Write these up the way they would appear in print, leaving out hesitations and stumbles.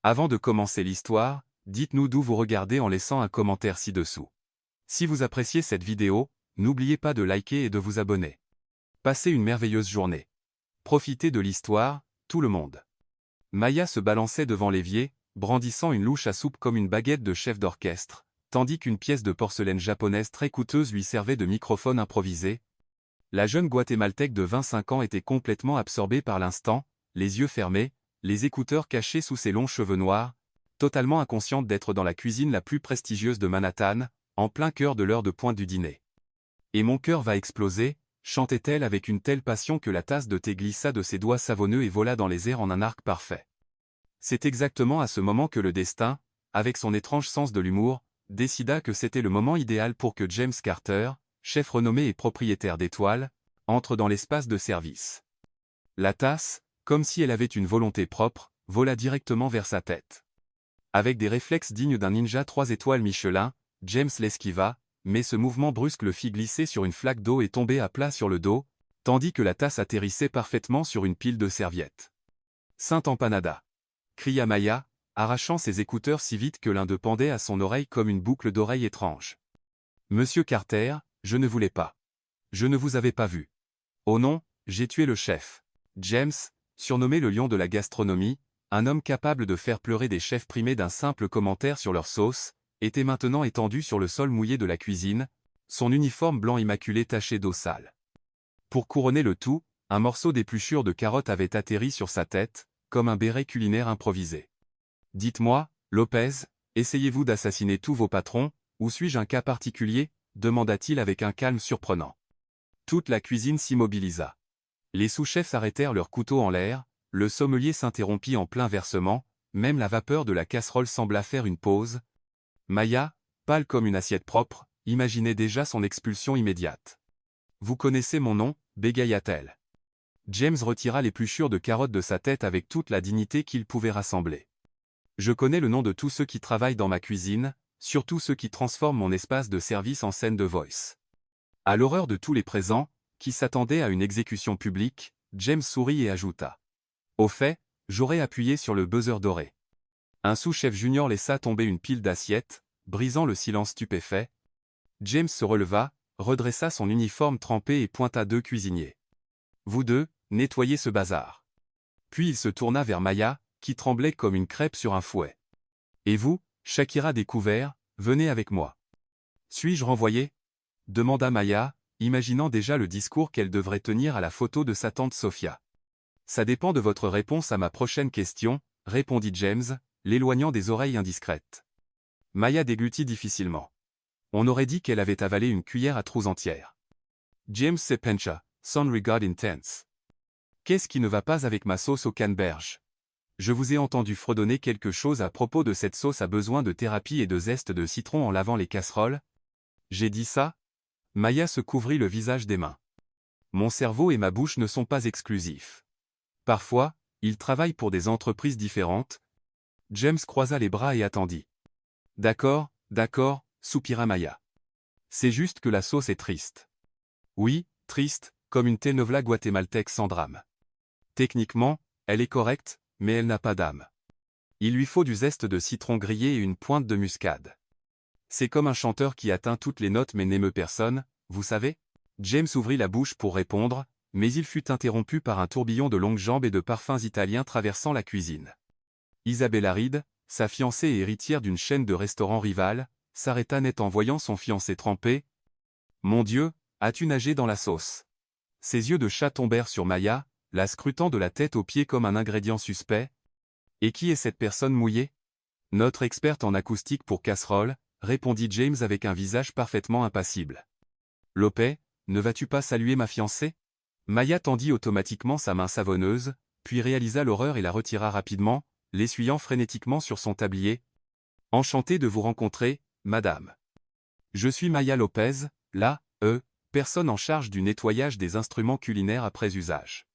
Avant de commencer l'histoire, dites-nous d'où vous regardez en laissant un commentaire ci-dessous. Si vous appréciez cette vidéo, n'oubliez pas de liker et de vous abonner. Passez une merveilleuse journée. Profitez de l'histoire, tout le monde. Maya se balançait devant l'évier, brandissant une louche à soupe comme une baguette de chef d'orchestre, tandis qu'une pièce de porcelaine japonaise très coûteuse lui servait de microphone improvisé. La jeune Guatémaltèque de 25 ans était complètement absorbée par l'instant, les yeux fermés, les écouteurs cachés sous ses longs cheveux noirs, totalement inconsciente d'être dans la cuisine la plus prestigieuse de Manhattan, en plein cœur de l'heure de pointe du dîner. « Et mon cœur va exploser », chantait-elle avec une telle passion que la tasse de thé glissa de ses doigts savonneux et vola dans les airs en un arc parfait. C'est exactement à ce moment que le destin, avec son étrange sens de l'humour, décida que c'était le moment idéal pour que James Carter, chef renommé et propriétaire d'Étoile, entre dans l'espace de service. La tasse, comme si elle avait une volonté propre, vola directement vers sa tête. Avec des réflexes dignes d'un ninja 3 étoiles Michelin, James l'esquiva, mais ce mouvement brusque le fit glisser sur une flaque d'eau et tomber à plat sur le dos, tandis que la tasse atterrissait parfaitement sur une pile de serviettes. « Sainte empanada !» cria Maya, arrachant ses écouteurs si vite que l'un d'eux pendait à son oreille comme une boucle d'oreille étrange. « Monsieur Carter, je ne voulais pas. Je ne vous avais pas vu. Oh non, j'ai tué le chef. » James, surnommé le lion de la gastronomie, un homme capable de faire pleurer des chefs primés d'un simple commentaire sur leur sauce, était maintenant étendu sur le sol mouillé de la cuisine, son uniforme blanc immaculé taché d'eau sale. Pour couronner le tout, un morceau d'épluchure de carotte avait atterri sur sa tête, comme un béret culinaire improvisé. « Dites-moi, Lopez, essayez-vous d'assassiner tous vos patrons, ou suis-je un cas particulier ?» demanda-t-il avec un calme surprenant. Toute la cuisine s'immobilisa. Les sous-chefs s'arrêtèrent leurs couteaux en l'air, le sommelier s'interrompit en plein versement, même la vapeur de la casserole sembla faire une pause. Maya, pâle comme une assiette propre, imaginait déjà son expulsion immédiate. « Vous connaissez mon nom » bégaya-t-elle. James retira l'épluchure de carotte de sa tête avec toute la dignité qu'il pouvait rassembler. « Je connais le nom de tous ceux qui travaillent dans ma cuisine, surtout ceux qui transforment mon espace de service en scène de Voice. » À l'horreur de tous les présents, qui s'attendaient à une exécution publique, James sourit et ajouta. « Au fait, j'aurais appuyé sur le buzzer doré. » Un sous-chef junior laissa tomber une pile d'assiettes, brisant le silence stupéfait. James se releva, redressa son uniforme trempé et pointa 2 cuisiniers. « Vous deux, nettoyez ce bazar. » Puis il se tourna vers Maya, qui tremblait comme une crêpe sur un fouet. « Et vous, Shakira Découvert, venez avec moi. »« Suis-je renvoyé ?» demanda Maya, imaginant déjà le discours qu'elle devrait tenir à la photo de sa tante Sophia. « Ça dépend de votre réponse à ma prochaine question, » répondit James, l'éloignant des oreilles indiscrètes. Maya déglutit difficilement. On aurait dit qu'elle avait avalé une cuillère à trous entière. James Sepencha, son regard intense. Qu'est-ce qui ne va pas avec ma sauce au canneberge? Je vous ai entendu fredonner quelque chose à propos de cette sauce à besoin de thérapie et de zeste de citron en lavant les casseroles? J'ai dit ça? Maya se couvrit le visage des mains. Mon cerveau et ma bouche ne sont pas exclusifs. Parfois, ils travaillent pour des entreprises différentes. James croisa les bras et attendit. D'accord, soupira Maya. C'est juste que la sauce est triste. Oui, triste, comme une telenovela guatémaltèque sans drame. Techniquement, elle est correcte, mais elle n'a pas d'âme. Il lui faut du zeste de citron grillé et une pointe de muscade. C'est comme un chanteur qui atteint toutes les notes mais n'émeut personne, vous savez? James ouvrit la bouche pour répondre, mais il fut interrompu par un tourbillon de longues jambes et de parfums italiens traversant la cuisine. Isabella Reed, sa fiancée et héritière d'une chaîne de restaurants rivales, s'arrêta net en voyant son fiancé trempé. « Mon Dieu, as-tu nagé dans la sauce ?» Ses yeux de chat tombèrent sur Maya, la scrutant de la tête aux pieds comme un ingrédient suspect. « Et qui est cette personne mouillée ?»« Notre experte en acoustique pour casserole, » répondit James avec un visage parfaitement impassible. « Lopez, ne vas-tu pas saluer ma fiancée ?» Maya tendit automatiquement sa main savonneuse, puis réalisa l'horreur et la retira rapidement, l'essuyant frénétiquement sur son tablier. « Enchanté de vous rencontrer, madame. Je suis Maya Lopez, la personne en charge du nettoyage des instruments culinaires après usage. »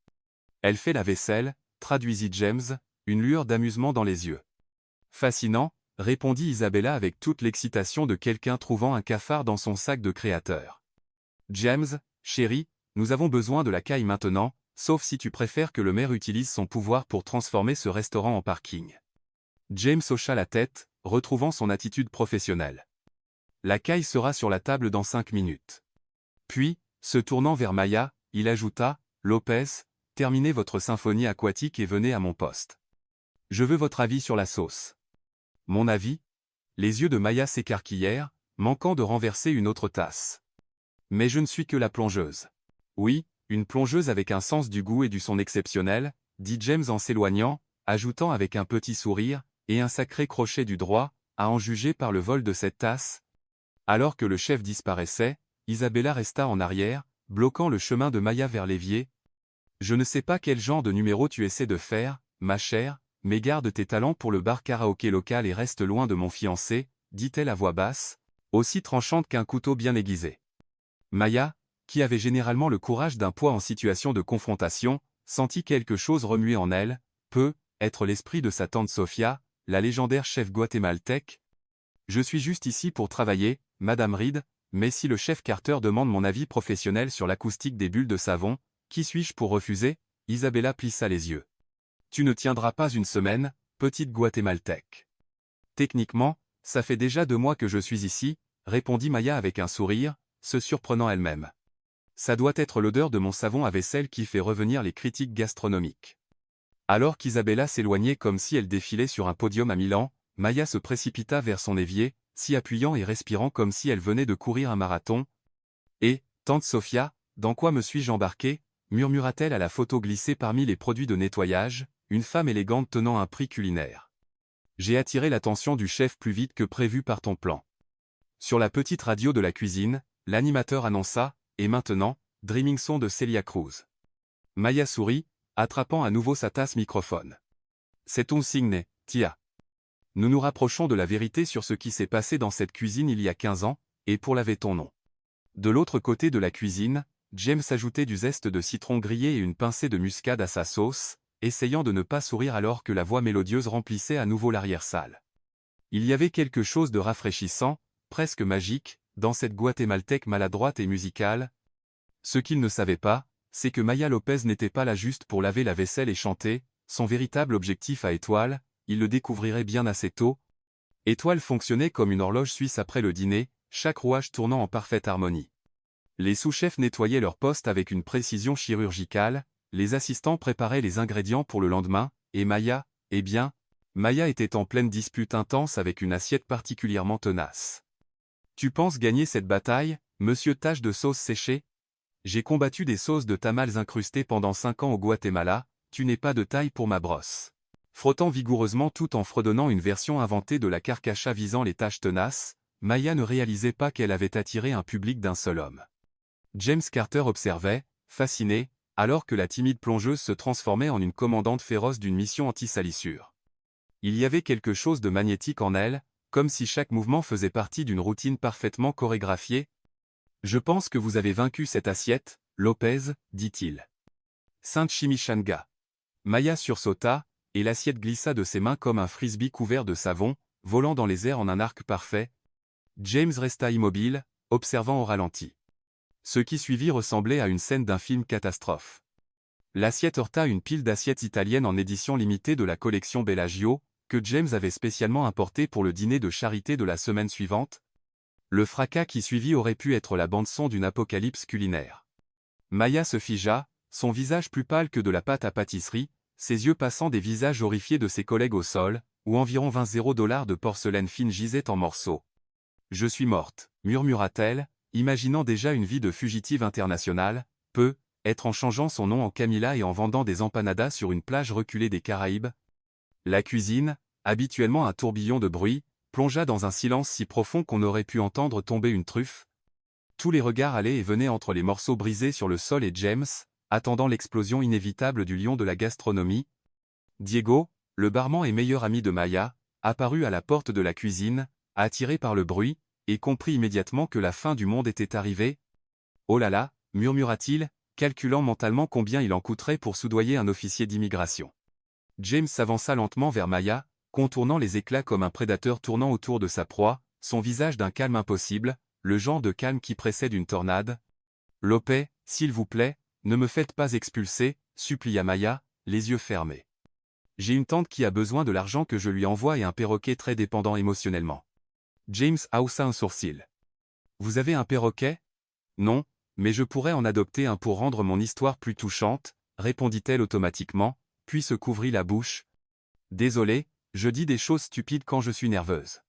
Elle fait la vaisselle, traduisit James, une lueur d'amusement dans les yeux. « Fascinant, » répondit Isabella avec toute l'excitation de quelqu'un trouvant un cafard dans son sac de créateur. « James, chéri, nous avons besoin de la caille maintenant, sauf si tu préfères que le maire utilise son pouvoir pour transformer ce restaurant en parking. » James hocha la tête, retrouvant son attitude professionnelle. La caille sera sur la table dans 5 minutes. Puis, se tournant vers Maya, il ajouta, Lopez, terminez votre symphonie aquatique et venez à mon poste. Je veux votre avis sur la sauce. Mon avis? Les yeux de Maya s'écarquillèrent, manquant de renverser une autre tasse. Mais je ne suis que la plongeuse. Oui, une plongeuse avec un sens du goût et du son exceptionnel, dit James en s'éloignant, ajoutant avec un petit sourire, et un sacré crochet du droit, à en juger par le vol de cette tasse. Alors que le chef disparaissait, Isabella resta en arrière, bloquant le chemin de Maya vers l'évier. Je ne sais pas quel genre de numéro tu essaies de faire, ma chère, mais garde tes talents pour le bar karaoké local et reste loin de mon fiancé, dit-elle à voix basse, aussi tranchante qu'un couteau bien aiguisé. Maya, qui avait généralement le courage d'un poids en situation de confrontation, sentit quelque chose remuer en elle, peut être l'esprit de sa tante Sofia, la légendaire chef guatémaltèque. Je suis juste ici pour travailler, Madame Reed, mais si le chef Carter demande mon avis professionnel sur l'acoustique des bulles de savon, qui suis-je pour refuser? Isabella plissa les yeux. Tu ne tiendras pas une semaine, petite guatémaltèque. Techniquement, ça fait déjà 2 mois que je suis ici, répondit Maya avec un sourire, se surprenant elle-même. Ça doit être l'odeur de mon savon à vaisselle qui fait revenir les critiques gastronomiques. Alors qu'Isabella s'éloignait comme si elle défilait sur un podium à Milan, Maya se précipita vers son évier, s'y appuyant et respirant comme si elle venait de courir un marathon. Et, tante Sofia, dans quoi me suis-je embarquée? Murmura-t-elle à la photo glissée parmi les produits de nettoyage, une femme élégante tenant un prix culinaire. J'ai attiré l'attention du chef plus vite que prévu par ton plan. Sur la petite radio de la cuisine, l'animateur annonça, et maintenant, Dreaming Song de Celia Cruz. Maya sourit, attrapant à nouveau sa tasse microphone. C'est ton signe, Tia. Nous nous rapprochons de la vérité sur ce qui s'est passé dans cette cuisine il y a 15 ans, et pour laver ton nom. De l'autre côté de la cuisine, James ajoutait du zeste de citron grillé et une pincée de muscade à sa sauce, essayant de ne pas sourire alors que la voix mélodieuse remplissait à nouveau l'arrière-salle. Il y avait quelque chose de rafraîchissant, presque magique, dans cette guatémaltèque maladroite et musicale. Ce qu'il ne savait pas, c'est que Maya Lopez n'était pas là juste pour laver la vaisselle et chanter, son véritable objectif à Étoile, il le découvrirait bien assez tôt. Étoile fonctionnait comme une horloge suisse après le dîner, chaque rouage tournant en parfaite harmonie. Les sous-chefs nettoyaient leur poste avec une précision chirurgicale, les assistants préparaient les ingrédients pour le lendemain, et Maya, eh bien, Maya était en pleine dispute intense avec une assiette particulièrement tenace. Tu penses gagner cette bataille, monsieur Tache de sauce séchée? J'ai combattu des sauces de tamales incrustées pendant 5 ans au Guatemala, tu n'es pas de taille pour ma brosse. Frottant vigoureusement tout en fredonnant une version inventée de la carcacha visant les taches tenaces, Maya ne réalisait pas qu'elle avait attiré un public d'un seul homme. James Carter observait, fasciné, alors que la timide plongeuse se transformait en une commandante féroce d'une mission anti-salissure. Il y avait quelque chose de magnétique en elle, comme si chaque mouvement faisait partie d'une routine parfaitement chorégraphiée. Je pense que vous avez vaincu cette assiette, Lopez, dit-il. Sainte Chimichanga. Maya sursauta, et l'assiette glissa de ses mains comme un frisbee couvert de savon, volant dans les airs en un arc parfait. James resta immobile, observant au ralenti. Ce qui suivit ressemblait à une scène d'un film catastrophe. L'assiette heurta une pile d'assiettes italiennes en édition limitée de la collection Bellagio, que James avait spécialement importée pour le dîner de charité de la semaine suivante. Le fracas qui suivit aurait pu être la bande-son d'une apocalypse culinaire. Maya se figea, son visage plus pâle que de la pâte à pâtisserie, ses yeux passant des visages horrifiés de ses collègues au sol, où environ $20 de porcelaine fine gisaient en morceaux. « Je suis morte », murmura-t-elle, imaginant déjà une vie de fugitive internationale, être en changeant son nom en Camilla et en vendant des empanadas sur une plage reculée des Caraïbes. La cuisine, habituellement un tourbillon de bruit, plongea dans un silence si profond qu'on aurait pu entendre tomber une truffe. Tous les regards allaient et venaient entre les morceaux brisés sur le sol et James, attendant l'explosion inévitable du lion de la gastronomie. Diego, le barman et meilleur ami de Maya, apparut à la porte de la cuisine, attiré par le bruit, et comprit immédiatement que la fin du monde était arrivée. « Oh là là » murmura-t-il, calculant mentalement combien il en coûterait pour soudoyer un officier d'immigration. James s'avança lentement vers Maya, contournant les éclats comme un prédateur tournant autour de sa proie, son visage d'un calme impossible, le genre de calme qui précède une tornade. « Lopez, s'il vous plaît, ne me faites pas expulser, supplia Maya, les yeux fermés. J'ai une tante qui a besoin de l'argent que je lui envoie et un perroquet très dépendant émotionnellement. James haussa un sourcil. Vous avez un perroquet? Non, mais je pourrais en adopter un pour rendre mon histoire plus touchante, répondit-elle automatiquement, puis se couvrit la bouche. Désolé, je dis des choses stupides quand je suis nerveuse.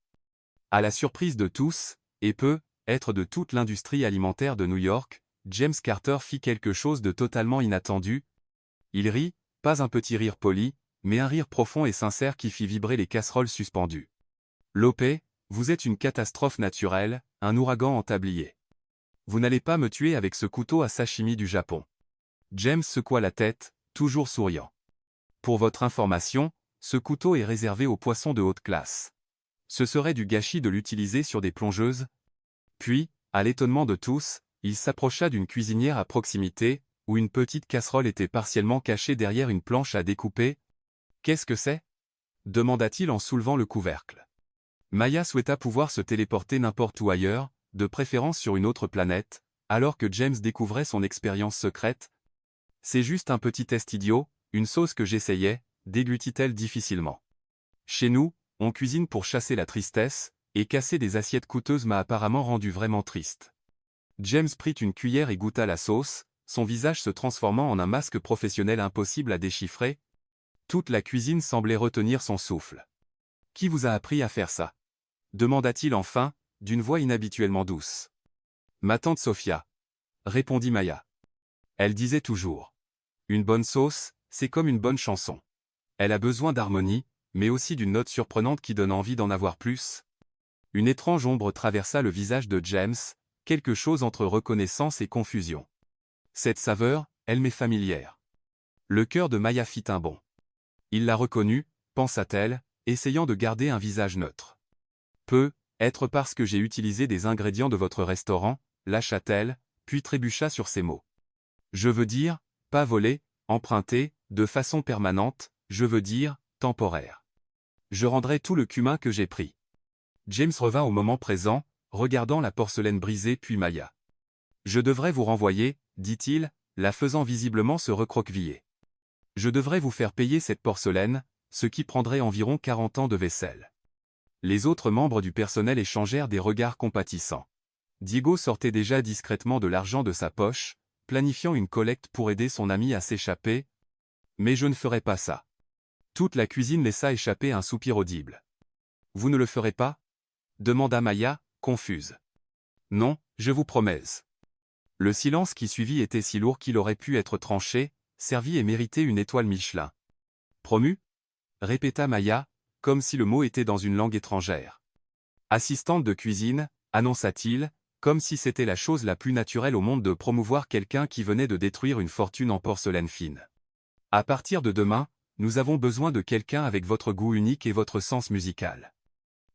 À la surprise de tous, et peut-être de toute l'industrie alimentaire de New York, James Carter fit quelque chose de totalement inattendu. Il rit, pas un petit rire poli, mais un rire profond et sincère qui fit vibrer les casseroles suspendues. Lopé, vous êtes une catastrophe naturelle, un ouragan en tablier. Vous n'allez pas me tuer avec ce couteau à sashimi du Japon. James secoua la tête, toujours souriant. Pour votre information, ce couteau est réservé aux poissons de haute classe. Ce serait du gâchis de l'utiliser sur des plongeuses. Puis, à l'étonnement de tous, il s'approcha d'une cuisinière à proximité, où une petite casserole était partiellement cachée derrière une planche à découper. « Qu'est-ce que c'est » demanda-t-il en soulevant le couvercle. Maya souhaita pouvoir se téléporter n'importe où ailleurs, de préférence sur une autre planète, alors que James découvrait son expérience secrète. « C'est juste un petit test idiot, une sauce que j'essayais, déglutit-elle difficilement. Chez nous, on cuisine pour chasser la tristesse, et casser des assiettes coûteuses m'a apparemment rendu vraiment triste. James prit une cuillère et goûta la sauce, son visage se transformant en un masque professionnel impossible à déchiffrer. Toute la cuisine semblait retenir son souffle. « Qui vous a appris à faire ça » demanda-t-il enfin, d'une voix inhabituellement douce. « Ma tante Sophia » répondit Maya. Elle disait toujours. Une bonne sauce, c'est comme une bonne chanson. Elle a besoin d'harmonie, mais aussi d'une note surprenante qui donne envie d'en avoir plus. Une étrange ombre traversa le visage de James, quelque chose entre reconnaissance et confusion. Cette saveur, elle m'est familière. Le cœur de Maya fit un bond. Il l'a reconnue, pensa-t-elle, essayant de garder un visage neutre. Peut-être parce que j'ai utilisé des ingrédients de votre restaurant, lâcha-t-elle, puis trébucha sur ces mots. Je veux dire, pas voler, emprunter, de façon permanente, je veux dire, temporaire. Je rendrai tout le cumin que j'ai pris. James revint au moment présent, regardant la porcelaine brisée puis Maya. Je devrais vous renvoyer, dit-il, la faisant visiblement se recroqueviller. Je devrais vous faire payer cette porcelaine, ce qui prendrait environ 40 ans de vaisselle. Les autres membres du personnel échangèrent des regards compatissants. Diego sortait déjà discrètement de l'argent de sa poche, planifiant une collecte pour aider son ami à s'échapper. Mais je ne ferai pas ça. Toute la cuisine laissa échapper un soupir audible. Vous ne le ferez pas ? demanda Maya, confuse. Non, je vous promets. Le silence qui suivit était si lourd qu'il aurait pu être tranché, servi et mérité une étoile Michelin. Promu ? répéta Maya, comme si le mot était dans une langue étrangère. Assistante de cuisine, annonça-t-il, comme si c'était la chose la plus naturelle au monde de promouvoir quelqu'un qui venait de détruire une fortune en porcelaine fine. À partir de demain, nous avons besoin de quelqu'un avec votre goût unique et votre sens musical.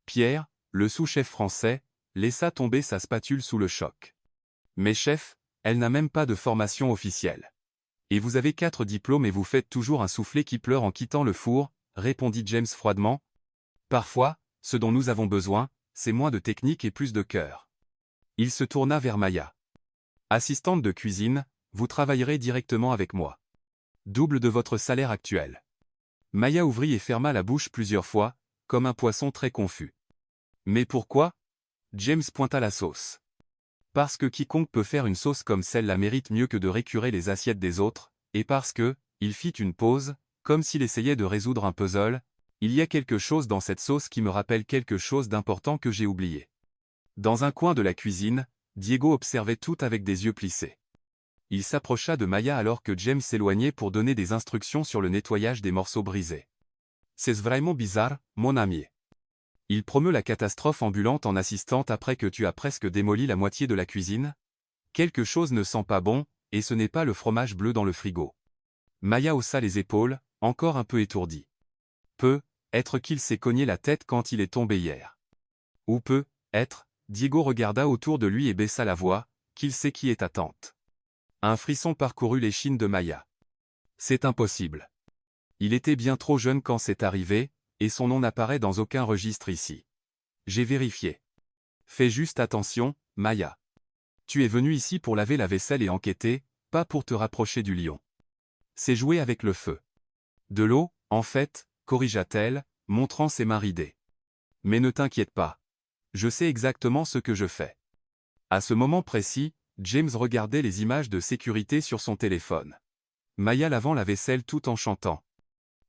Pierre, le sous-chef français, laissa tomber sa spatule sous le choc. Mais chef, elle n'a même pas de formation officielle. Et vous avez 4 diplômes et vous faites toujours un soufflet qui pleure en quittant le four, répondit James froidement. Parfois, ce dont nous avons besoin, c'est moins de technique et plus de cœur. Il se tourna vers Maya. Assistante de cuisine, vous travaillerez directement avec moi. Double de votre salaire actuel. Maya ouvrit et ferma la bouche plusieurs fois, comme un poisson très confus. Mais pourquoi ? James pointa la sauce. Parce que quiconque peut faire une sauce comme celle-là mérite mieux que de récurer les assiettes des autres, et parce que, il fit une pause, comme s'il essayait de résoudre un puzzle, il y a quelque chose dans cette sauce qui me rappelle quelque chose d'important que j'ai oublié. Dans un coin de la cuisine, Diego observait tout avec des yeux plissés. Il s'approcha de Maya alors que James s'éloignait pour donner des instructions sur le nettoyage des morceaux brisés. C'est vraiment bizarre, mon ami. Il promeut la catastrophe ambulante en assistant après que tu as presque démoli la moitié de la cuisine. Quelque chose ne sent pas bon, et ce n'est pas le fromage bleu dans le frigo. Maya haussa les épaules, encore un peu étourdi. Peut-être qu'il s'est cogné la tête quand il est tombé hier. Ou peut-être, Diego regarda autour de lui et baissa la voix, qu'il sait qui est ta tante. Un frisson parcourut l'échine de Maya. C'est impossible. Il était bien trop jeune quand c'est arrivé, et son nom n'apparaît dans aucun registre ici. J'ai vérifié. Fais juste attention, Maya. Tu es venu ici pour laver la vaisselle et enquêter, pas pour te rapprocher du lion. C'est jouer avec le feu. De l'eau, En fait, corrigea-t-elle, montrant ses mains ridées. Mais ne t'inquiète pas. Je sais exactement ce que je fais. À ce moment précis, James regardait les images de sécurité sur son téléphone. Maya lavant la vaisselle tout en chantant.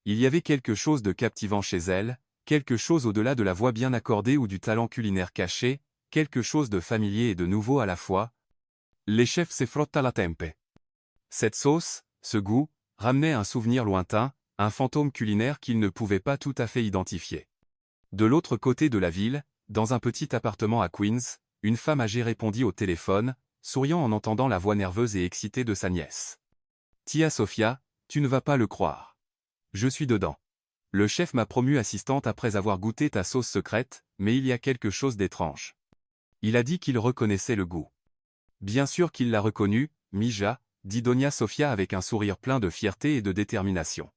Il y avait quelque chose de captivant chez elle, quelque chose au-delà de la voix bien accordée ou du talent culinaire caché, quelque chose de familier et de nouveau à la fois. Les chefs se frottent à la tempe. Cette sauce, ce goût, ramenait un souvenir lointain, un fantôme culinaire qu'il ne pouvait pas tout à fait identifier. De l'autre côté de la ville, dans un petit appartement à Queens, une femme âgée répondit au téléphone, souriant en entendant la voix nerveuse et excitée de sa nièce. « Tia Sophia, tu ne vas pas le croire. Je suis dedans. Le chef m'a promue assistante après avoir goûté ta sauce secrète, mais il y a quelque chose d'étrange. Il a dit qu'il reconnaissait le goût. » Bien sûr qu'il l'a reconnu, Mija, dit Doña Sofia avec un sourire plein de fierté et de détermination.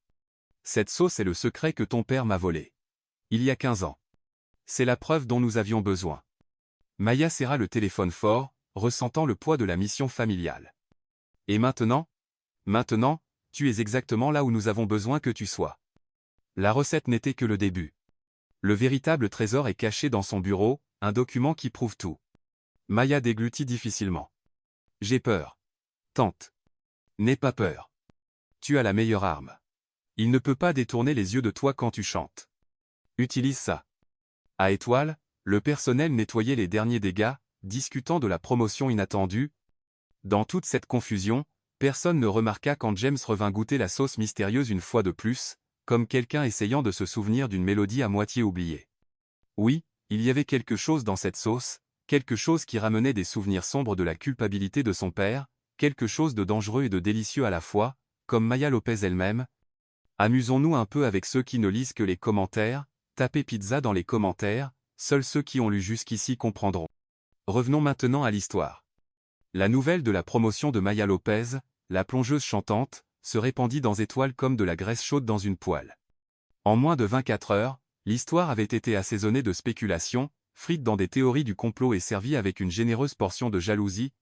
Cette sauce est le secret que ton père m'a volé. Il y a 15 ans. C'est la preuve dont nous avions besoin. Maya serra le téléphone fort, ressentant le poids de la mission familiale. Et maintenant? Maintenant, tu es exactement là où nous avons besoin que tu sois. La recette n'était que le début. Le véritable trésor est caché dans son bureau, un document qui prouve tout. Maya déglutit difficilement. J'ai peur. Tante. N'aie pas peur. Tu as la meilleure arme. Il ne peut pas détourner les yeux de toi quand tu chantes. Utilise ça. À Étoile, le personnel nettoyait les derniers dégâts, discutant de la promotion inattendue. Dans toute cette confusion, personne ne remarqua quand James revint goûter la sauce mystérieuse une fois de plus, comme quelqu'un essayant de se souvenir d'une mélodie à moitié oubliée. Oui, il y avait quelque chose dans cette sauce, quelque chose qui ramenait des souvenirs sombres de la culpabilité de son père, quelque chose de dangereux et de délicieux à la fois, comme Maya Lopez elle-même. Amusons-nous un peu avec ceux qui ne lisent que les commentaires, tapez pizza dans les commentaires, seuls ceux qui ont lu jusqu'ici comprendront. Revenons maintenant à l'histoire. La nouvelle de la promotion de Maya Lopez, la plongeuse chantante, se répandit dans Étoile comme de la graisse chaude dans une poêle. En moins de 24 heures, l'histoire avait été assaisonnée de spéculations, frite dans des théories du complot et servie avec une généreuse portion de jalousie.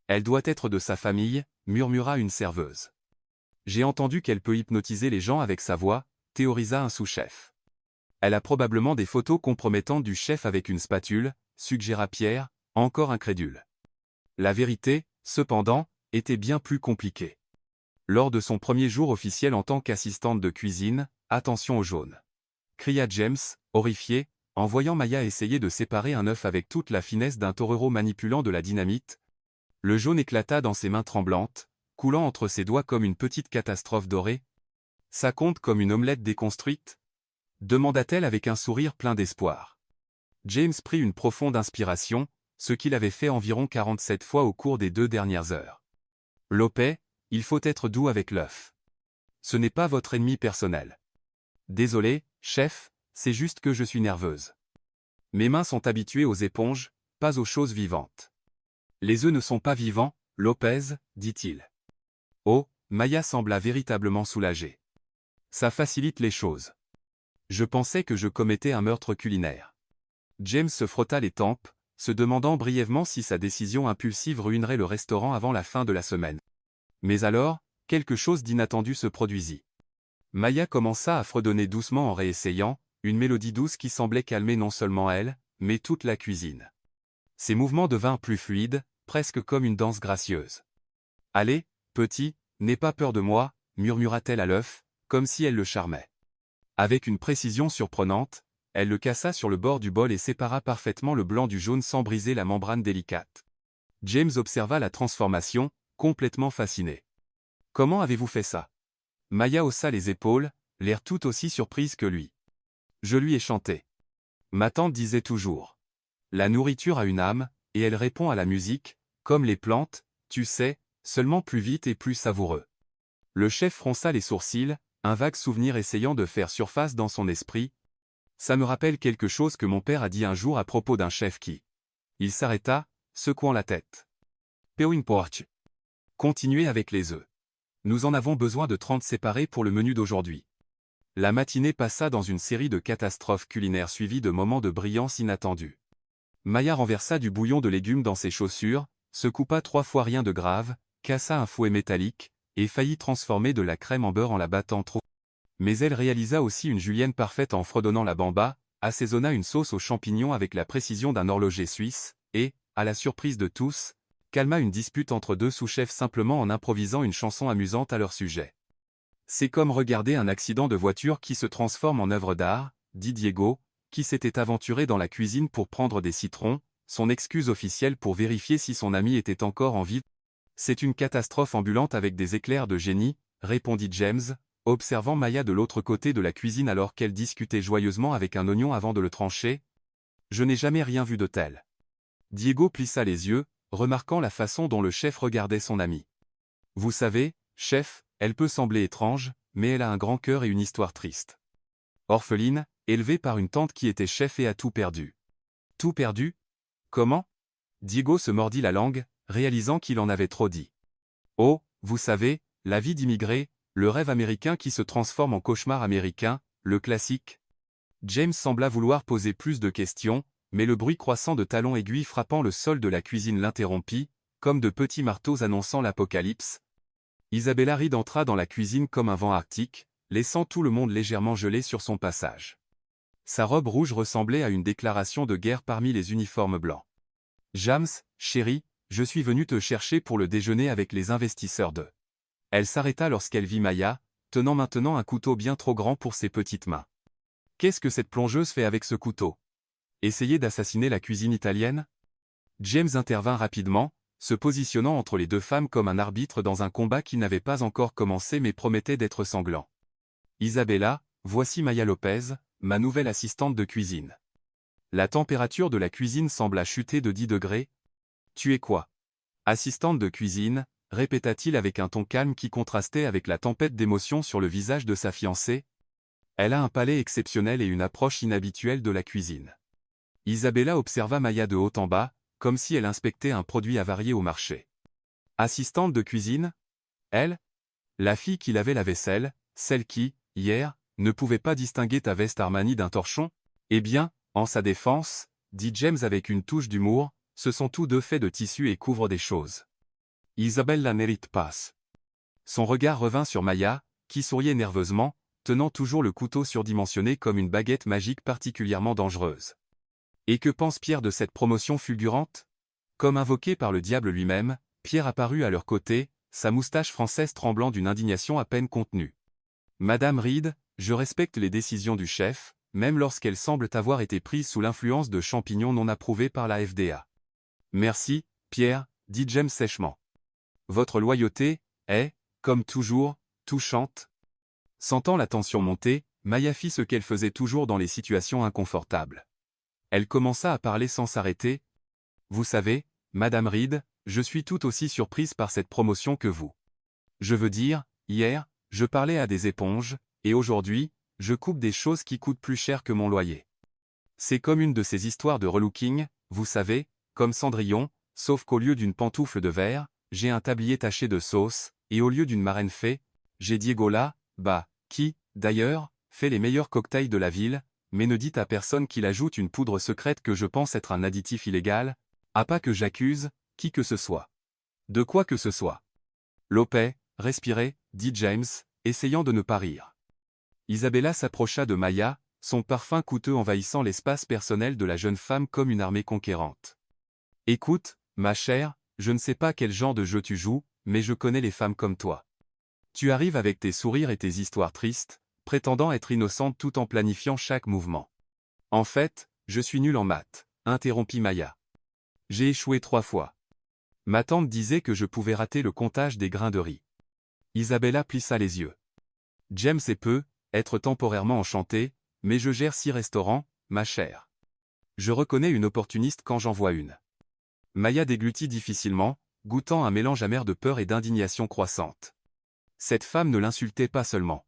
Elle doit être de sa famille, murmura une serveuse. J'ai entendu qu'elle peut hypnotiser les gens avec sa voix, théorisa un sous-chef. Elle a probablement des photos compromettantes du chef avec une spatule, suggéra Pierre, encore incrédule. La vérité, cependant, était bien plus compliquée. Lors de son premier jour officiel en tant qu'assistante de cuisine, attention au jaune. Cria James, horrifié, en voyant Maya essayer de séparer un œuf avec toute la finesse d'un torero manipulant de la dynamite. Le jaune éclata dans ses mains tremblantes, coulant entre ses doigts comme une petite catastrophe dorée. Ça compte comme une omelette déconstruite? Demanda-t-elle avec un sourire plein d'espoir. James prit une profonde inspiration, ce qu'il avait fait environ 47 fois au cours des 2 dernières heures. Lopez, il faut être doux avec l'œuf. Ce n'est pas votre ennemi personnel. Désolé, chef, c'est juste que je suis nerveuse. Mes mains sont habituées aux éponges, pas aux choses vivantes. Les œufs ne sont pas vivants, Lopez, dit-il. Oh, Maya sembla véritablement soulagée. Ça facilite les choses. Je pensais que je commettais un meurtre culinaire. James se frotta les tempes, se demandant brièvement si sa décision impulsive ruinerait le restaurant avant la fin de la semaine. Mais alors, quelque chose d'inattendu se produisit. Maya commença à fredonner doucement en réessayant, une mélodie douce qui semblait calmer non seulement elle, mais toute la cuisine. Ses mouvements devinrent plus fluides, presque comme une danse gracieuse. « Allez, petit, n'aie pas peur de moi », murmura-t-elle à l'œuf, comme si elle le charmait. Avec une précision surprenante, elle le cassa sur le bord du bol et sépara parfaitement le blanc du jaune sans briser la membrane délicate. James observa la transformation, complètement fasciné. « Comment avez-vous fait ça ?» Maya haussa les épaules, l'air tout aussi surprise que lui. Je lui ai chanté. Ma tante disait toujours. La nourriture a une âme, et elle répond à la musique, comme les plantes, tu sais, seulement plus vite et plus savoureux. Le chef fronça les sourcils, un vague souvenir essayant de faire surface dans son esprit. Ça me rappelle quelque chose que mon père a dit un jour à propos d'un chef qui. Il s'arrêta, secouant la tête. Peu importe. Continuez avec les œufs. Nous en avons besoin de 30 séparés pour le menu d'aujourd'hui. La matinée passa dans une série de catastrophes culinaires suivies de moments de brillance inattendus. Maya renversa du bouillon de légumes dans ses chaussures, se coupa 3 fois rien de grave, cassa un fouet métallique, et faillit transformer de la crème en beurre en la battant trop. Mais elle réalisa aussi une julienne parfaite en fredonnant la bamba, assaisonna une sauce aux champignons avec la précision d'un horloger suisse, et, à la surprise de tous, calma une dispute entre deux sous-chefs simplement en improvisant une chanson amusante à leur sujet. C'est comme regarder un accident de voiture qui se transforme en œuvre d'art, dit Diego, qui s'était aventuré dans la cuisine pour prendre des citrons, son excuse officielle pour vérifier si son ami était encore en vie. C'est une catastrophe ambulante avec des éclairs de génie, répondit James, observant Maya de l'autre côté de la cuisine alors qu'elle discutait joyeusement avec un oignon avant de le trancher. Je n'ai jamais rien vu de tel. Diego plissa les yeux, remarquant la façon dont le chef regardait son ami. Vous savez, chef, elle peut sembler étrange, mais elle a un grand cœur et une histoire triste. Orpheline, élevée par une tante qui était chef et a tout perdu. Tout perdu? Comment? Diego se mordit la langue, réalisant qu'il en avait trop dit. Oh, vous savez, la vie d'immigré, le rêve américain qui se transforme en cauchemar américain, le classique. James sembla vouloir poser plus de questions, mais le bruit croissant de talons aiguilles frappant le sol de la cuisine l'interrompit, comme de petits marteaux annonçant l'apocalypse. Isabella Reed entra dans la cuisine comme un vent arctique, laissant tout le monde légèrement gelé sur son passage. Sa robe rouge ressemblait à une déclaration de guerre parmi les uniformes blancs. « James, chérie, je suis venu te chercher pour le déjeuner avec les investisseurs de... » Elle s'arrêta lorsqu'elle vit Maya, tenant maintenant un couteau bien trop grand pour ses petites mains. « Qu'est-ce que cette plongeuse fait avec ce couteau? Essayer d'assassiner la cuisine italienne? » James intervint rapidement, se positionnant entre les deux femmes comme un arbitre dans un combat qui n'avait pas encore commencé mais promettait d'être sanglant. « Isabella, voici Maya Lopez, ma nouvelle assistante de cuisine. » La température de la cuisine sembla chuter de 10 degrés. « Tu es quoi? Assistante de cuisine ?» répéta-t-il avec un ton calme qui contrastait avec la tempête d'émotion sur le visage de sa fiancée. Elle a un palais exceptionnel et une approche inhabituelle de la cuisine. Isabella observa Maya de haut en bas, comme si elle inspectait un produit avarié au marché. Assistante de cuisine? Elle? La fille qui lavait la vaisselle, celle qui, hier, ne pouvait pas distinguer ta veste Armani d'un torchon? Eh bien, en sa défense, dit James avec une touche d'humour, ce sont tous deux faits de tissu et couvrent des choses. Isabella n'hérite pas. Son regard revint sur Maya, qui souriait nerveusement, tenant toujours le couteau surdimensionné comme une baguette magique particulièrement dangereuse. Et que pense Pierre de cette promotion fulgurante? Comme invoqué par le diable lui-même, Pierre apparut à leur côté, sa moustache française tremblant d'une indignation à peine contenue. Madame Reed, je respecte les décisions du chef, même lorsqu'elles semblent avoir été prises sous l'influence de champignons non approuvés par la FDA. Merci, Pierre, dit James sèchement. Votre loyauté est, comme toujours, touchante. Sentant la tension monter, Maya fit ce qu'elle faisait toujours dans les situations inconfortables. Elle commença à parler sans s'arrêter. Vous savez, Madame Reed, je suis tout aussi surprise par cette promotion que vous. Je veux dire, hier, je parlais à des éponges, et aujourd'hui, je coupe des choses qui coûtent plus cher que mon loyer. C'est comme une de ces histoires de relooking, vous savez, comme Cendrillon, sauf qu'au lieu d'une pantoufle de verre, j'ai un tablier taché de sauce, et au lieu d'une marraine fée, j'ai Diego là, qui, d'ailleurs, fait les meilleurs cocktails de la ville, mais ne dit à personne qu'il ajoute une poudre secrète que je pense être un additif illégal, pas que j'accuse, qui que ce soit. De quoi que ce soit. Lopez, respirez, dit James, essayant de ne pas rire. Isabella s'approcha de Maya, son parfum coûteux envahissant l'espace personnel de la jeune femme comme une armée conquérante. Écoute, ma chère, je ne sais pas quel genre de jeu tu joues, mais je connais les femmes comme toi. Tu arrives avec tes sourires et tes histoires tristes, prétendant être innocente tout en planifiant chaque mouvement. En fait, je suis nul en maths, interrompit Maya. J'ai échoué 3 fois. Ma tante disait que je pouvais rater le comptage des grains de riz. Isabella plissa les yeux. James peut être temporairement enchanté, mais je gère 6 restaurants, ma chère. Je reconnais une opportuniste quand j'en vois une. Maya déglutit difficilement, goûtant un mélange amer de peur et d'indignation croissante. Cette femme ne l'insultait pas seulement.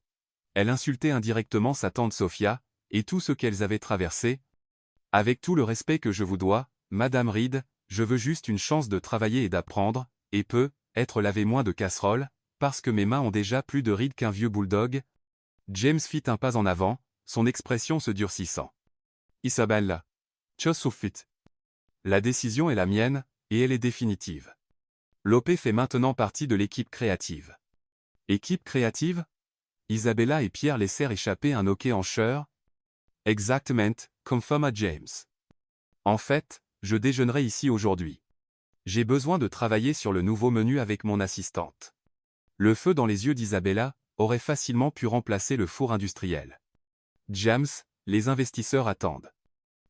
Elle insultait indirectement sa tante Sophia, et tout ce qu'elles avaient traversé. Avec tout le respect que je vous dois, Madame Reed, je veux juste une chance de travailler et d'apprendre, et être laver moins de casseroles, parce que mes mains ont déjà plus de rides qu'un vieux bulldog. James fit un pas en avant, son expression se durcissant. Isabella. Ciao Sophie. La décision est la mienne, et elle est définitive. Lopez fait maintenant partie de l'équipe créative. Équipe créative? Isabella et Pierre laissèrent échapper un hoquet en chœur. Exactement, confirma James. En fait, je déjeunerai ici aujourd'hui. J'ai besoin de travailler sur le nouveau menu avec mon assistante. Le feu dans les yeux d'Isabella aurait facilement pu remplacer le four industriel. James, les investisseurs attendent.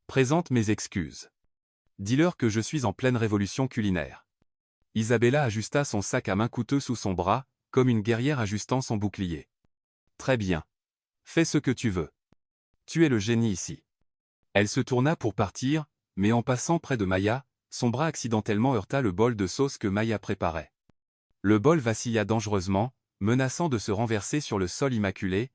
Présente mes excuses. Dis-leur que je suis en pleine révolution culinaire. Isabella ajusta son sac à main coûteux sous son bras, comme une guerrière ajustant son bouclier. Très bien. Fais ce que tu veux. Tu es le génie ici. Elle se tourna pour partir, mais en passant près de Maya, son bras accidentellement heurta le bol de sauce que Maya préparait. Le bol vacilla dangereusement, menaçant de se renverser sur le sol immaculé.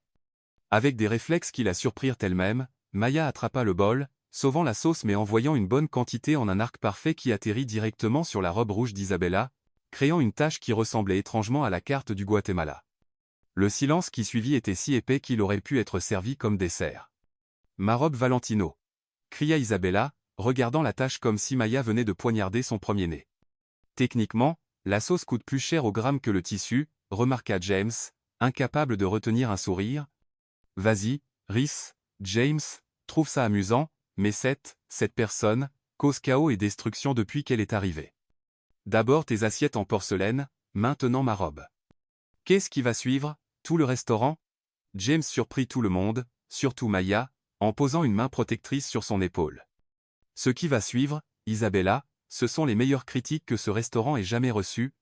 Avec des réflexes qui la surprirent elle-même, Maya attrapa le bol, sauvant la sauce mais envoyant une bonne quantité en un arc parfait qui atterrit directement sur la robe rouge d'Isabella, créant une tache qui ressemblait étrangement à la carte du Guatemala. Le silence qui suivit était si épais qu'il aurait pu être servi comme dessert. « Ma robe Valentino !» cria Isabella, regardant la tache comme si Maya venait de poignarder son premier-né. Techniquement, la sauce coûte plus cher au gramme que le tissu, remarqua James, incapable de retenir un sourire. Vas-y, Rhys, James, trouve ça amusant, mais cette personne, cause chaos et destruction depuis qu'elle est arrivée. D'abord tes assiettes en porcelaine, maintenant ma robe. Qu'est-ce qui va suivre, tout le restaurant? James surprit tout le monde, surtout Maya, en posant une main protectrice sur son épaule. Ce qui va suivre, Isabella, ce sont les meilleures critiques que ce restaurant ait jamais reçues.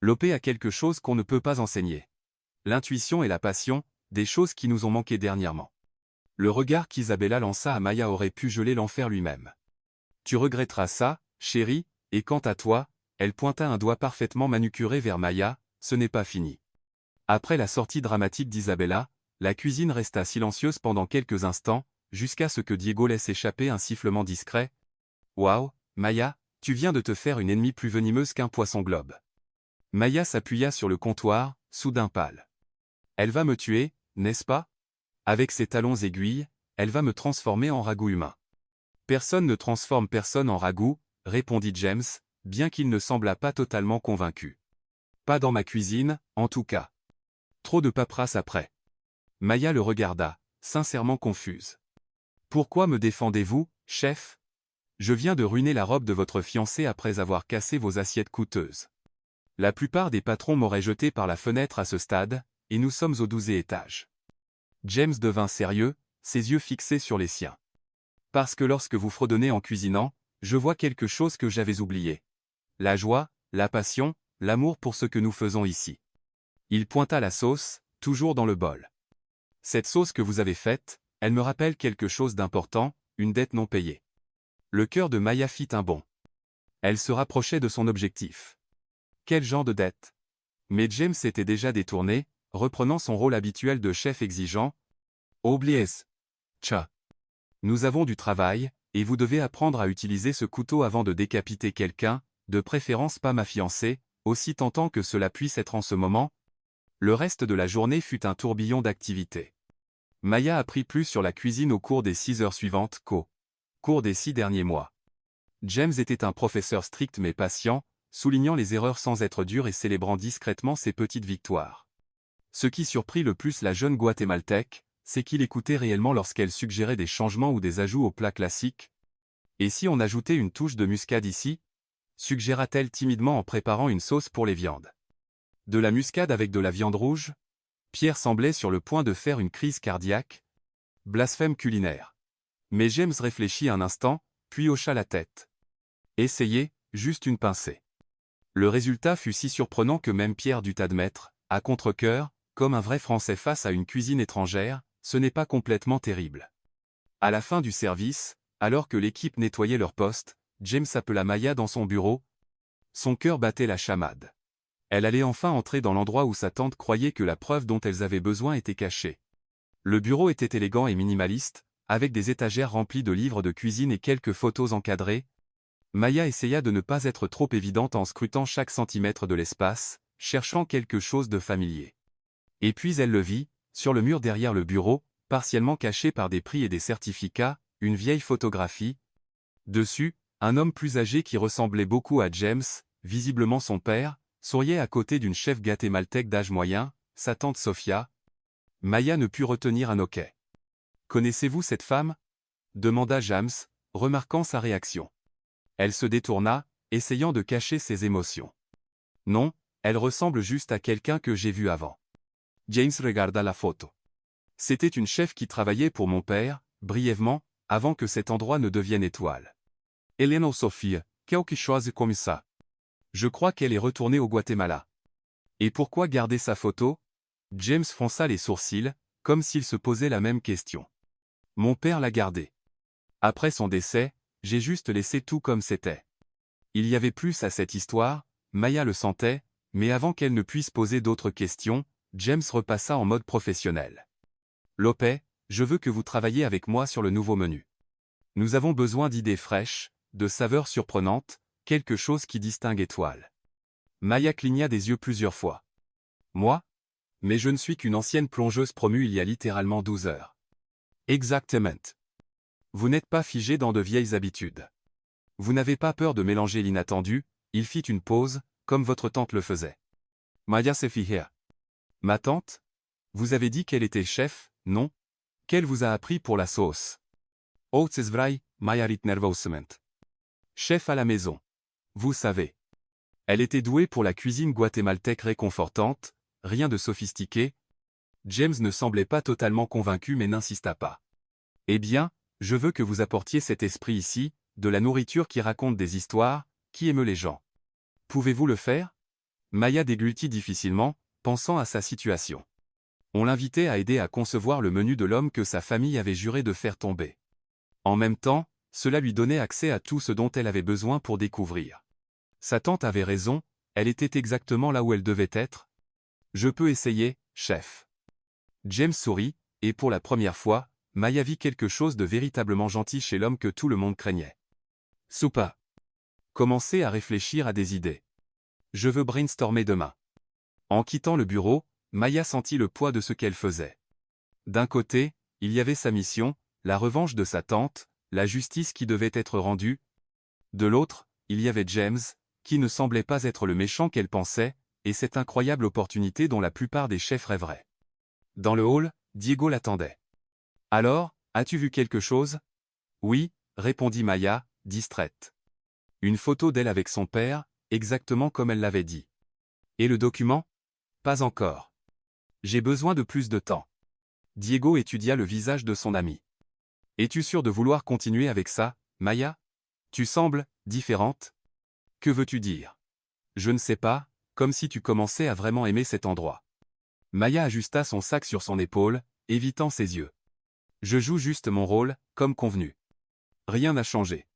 L'OP a quelque chose qu'on ne peut pas enseigner. L'intuition et la passion, des choses qui nous ont manqué dernièrement. Le regard qu'Isabella lança à Maya aurait pu geler l'enfer lui-même. Tu regretteras ça, chérie, et quant à toi, elle pointa un doigt parfaitement manucuré vers Maya, ce n'est pas fini. Après la sortie dramatique d'Isabella, la cuisine resta silencieuse pendant quelques instants, jusqu'à ce que Diego laisse échapper un sifflement discret. Waouh, Maya, tu viens de te faire une ennemie plus venimeuse qu'un poisson globe. Maya s'appuya sur le comptoir, soudain pâle. Elle va me tuer, n'est-ce pas? Avec ses talons aiguilles, elle va me transformer en ragoût humain. Personne ne transforme personne en ragoût, répondit James, bien qu'il ne semblât pas totalement convaincu. Pas dans ma cuisine, en tout cas. Trop de paperasse après. Maya le regarda, sincèrement confuse. Pourquoi me défendez-vous, chef? Je viens de ruiner la robe de votre fiancé après avoir cassé vos assiettes coûteuses. La plupart des patrons m'auraient jeté par la fenêtre à ce stade, et nous sommes au 12e étage. James devint sérieux, ses yeux fixés sur les siens. Parce que lorsque vous fredonnez en cuisinant, je vois quelque chose que j'avais oublié. La joie, la passion, l'amour pour ce que nous faisons ici. Il pointa la sauce, toujours dans le bol. Cette sauce que vous avez faite, elle me rappelle quelque chose d'important, une dette non payée. Le cœur de Maya fit un bond. Elle se rapprochait de son objectif. Quel genre de dette? Mais James s'était déjà détourné, reprenant son rôle habituel de chef exigeant. Oubliez. Tcha. Nous avons du travail, et vous devez apprendre à utiliser ce couteau avant de décapiter quelqu'un, de préférence pas ma fiancée, aussi tentant que cela puisse être en ce moment. Le reste de la journée fut un tourbillon d'activités. Maya apprit plus sur la cuisine au cours des 6 heures suivantes qu'au cours des 6 derniers mois. James était un professeur strict mais patient, soulignant les erreurs sans être dur et célébrant discrètement ses petites victoires. Ce qui surprit le plus la jeune Guatémaltèque, c'est qu'il écoutait réellement lorsqu'elle suggérait des changements ou des ajouts au plat classique. Et si on ajoutait une touche de muscade ici? Suggéra-t-elle timidement en préparant une sauce pour les viandes. De la muscade avec de la viande rouge? Pierre semblait sur le point de faire une crise cardiaque. Blasphème culinaire. Mais James réfléchit un instant, puis hocha la tête. Essayez, juste une pincée. Le résultat fut si surprenant que même Pierre dut admettre, à contre-cœur, comme un vrai Français face à une cuisine étrangère, ce n'est pas complètement terrible. À la fin du service, alors que l'équipe nettoyait leur poste, James appela Maya dans son bureau. Son cœur battait la chamade. Elle allait enfin entrer dans l'endroit où sa tante croyait que la preuve dont elles avaient besoin était cachée. Le bureau était élégant et minimaliste, avec des étagères remplies de livres de cuisine et quelques photos encadrées. Maya essaya de ne pas être trop évidente en scrutant chaque centimètre de l'espace, cherchant quelque chose de familier. Et puis elle le vit, sur le mur derrière le bureau, partiellement caché par des prix et des certificats, une vieille photographie. Dessus, un homme plus âgé qui ressemblait beaucoup à James, visiblement son père, souriait à côté d'une chef guatémaltèque d'âge moyen, sa tante Sofia. Maya ne put retenir un hoquet. Connaissez-vous cette femme? Demanda James, remarquant sa réaction. Elle se détourna, essayant de cacher ses émotions. Non, elle ressemble juste à quelqu'un que j'ai vu avant. James regarda la photo. C'était une chef qui travaillait pour mon père, brièvement, avant que cet endroit ne devienne étoile. Elena ou Sophie, quelque chose comme ça. Je crois qu'elle est retournée au Guatemala. Et pourquoi garder sa photo? James fronça les sourcils, comme s'il se posait la même question. Mon père l'a gardée. Après son décès, j'ai juste laissé tout comme c'était. Il y avait plus à cette histoire, Maya le sentait, mais avant qu'elle ne puisse poser d'autres questions, James repassa en mode professionnel. Lopez, je veux que vous travailliez avec moi sur le nouveau menu. Nous avons besoin d'idées fraîches, de saveurs surprenantes, quelque chose qui distingue Étoile. Maya cligna des yeux plusieurs fois. Moi? Mais je ne suis qu'une ancienne plongeuse promue il y a littéralement 12 heures. Exactement. Vous n'êtes pas figé dans de vieilles habitudes. Vous n'avez pas peur de mélanger l'inattendu, il fit une pause, comme votre tante le faisait. Maya se fijea. Ma tante? Vous avez dit qu'elle était chef, non? Qu'elle vous a appris pour la sauce. Oh, c'est vrai, Maya rit nervosement. Chef à la maison. Vous savez. Elle était douée pour la cuisine guatémaltèque réconfortante, rien de sophistiqué. James ne semblait pas totalement convaincu mais n'insista pas. Eh bien, je veux que vous apportiez cet esprit ici, de la nourriture qui raconte des histoires, qui émeut les gens. Pouvez-vous le faire? Maya déglutit difficilement, pensant à sa situation. On l'invitait à aider à concevoir le menu de l'homme que sa famille avait juré de faire tomber. En même temps, cela lui donnait accès à tout ce dont elle avait besoin pour découvrir. Sa tante avait raison, elle était exactement là où elle devait être. Je peux essayer, chef. James sourit, et pour la première fois, Maya vit quelque chose de véritablement gentil chez l'homme que tout le monde craignait. Soupa. Commencez à réfléchir à des idées. Je veux brainstormer demain. En quittant le bureau, Maya sentit le poids de ce qu'elle faisait. D'un côté, il y avait sa mission, la revanche de sa tante, la justice qui devait être rendue. De l'autre, il y avait James, qui ne semblait pas être le méchant qu'elle pensait, et cette incroyable opportunité dont la plupart des chefs rêveraient. Dans le hall, Diego l'attendait. « Alors, as-tu vu quelque chose ?»« Oui, » répondit Maya, distraite. Une photo d'elle avec son père, exactement comme elle l'avait dit. « Et le document ? » ?»« Pas encore. J'ai besoin de plus de temps. » Diego étudia le visage de son ami. « Es-tu sûr de vouloir continuer avec ça, Maya? Tu sembles différente. Que veux-tu dire? Je ne sais pas, comme si tu commençais à vraiment aimer cet endroit. » Maya ajusta son sac sur son épaule, évitant ses yeux. « Je joue juste mon rôle, comme convenu. Rien n'a changé. »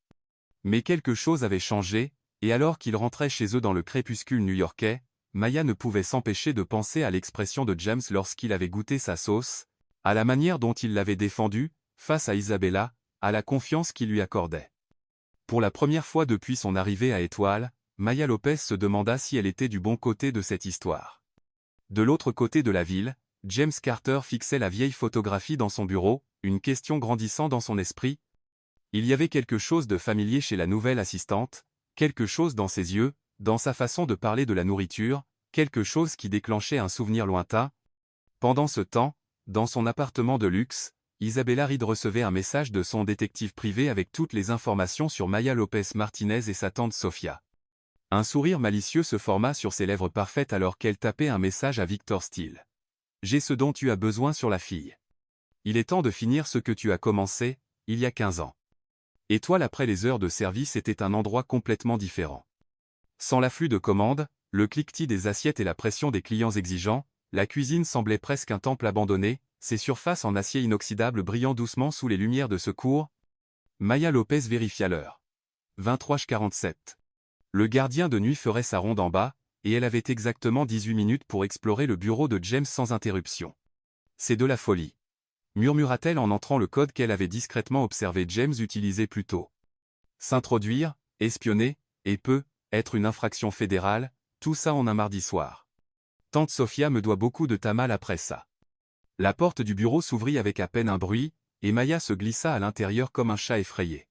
Mais quelque chose avait changé, et alors qu'ils rentraient chez eux dans le crépuscule new-yorkais, Maya ne pouvait s'empêcher de penser à l'expression de James lorsqu'il avait goûté sa sauce, à la manière dont il l'avait défendue, face à Isabella, à la confiance qu'il lui accordait. Pour la première fois depuis son arrivée à Étoile, Maya Lopez se demanda si elle était du bon côté de cette histoire. De l'autre côté de la ville, James Carter fixait la vieille photographie dans son bureau, une question grandissant dans son esprit. Il y avait quelque chose de familier chez la nouvelle assistante, quelque chose dans ses yeux, dans sa façon de parler de la nourriture, quelque chose qui déclenchait un souvenir lointain. Pendant ce temps, dans son appartement de luxe, Isabella Reed recevait un message de son détective privé avec toutes les informations sur Maya Lopez Martinez et sa tante Sofia. Un sourire malicieux se forma sur ses lèvres parfaites alors qu'elle tapait un message à Victor Steele. « J'ai ce dont tu as besoin sur la fille. Il est temps de finir ce que tu as commencé, il y a 15 ans. » Étoile après les heures de service était un endroit complètement différent. Sans l'afflux de commandes, le cliquetis des assiettes et la pression des clients exigeants, la cuisine semblait presque un temple abandonné, ses surfaces en acier inoxydable brillant doucement sous les lumières de secours. Maya Lopez vérifia l'heure. 23h47. Le gardien de nuit ferait sa ronde en bas, et elle avait exactement 18 minutes pour explorer le bureau de James sans interruption. C'est de la folie, murmura-t-elle en entrant le code qu'elle avait discrètement observé James utiliser plus tôt. S'introduire, espionner, et peut être une infraction fédérale, tout ça en un mardi soir. Tante Sofia me doit beaucoup de tamal après ça. La porte du bureau s'ouvrit avec à peine un bruit, et Maya se glissa à l'intérieur comme un chat effrayé.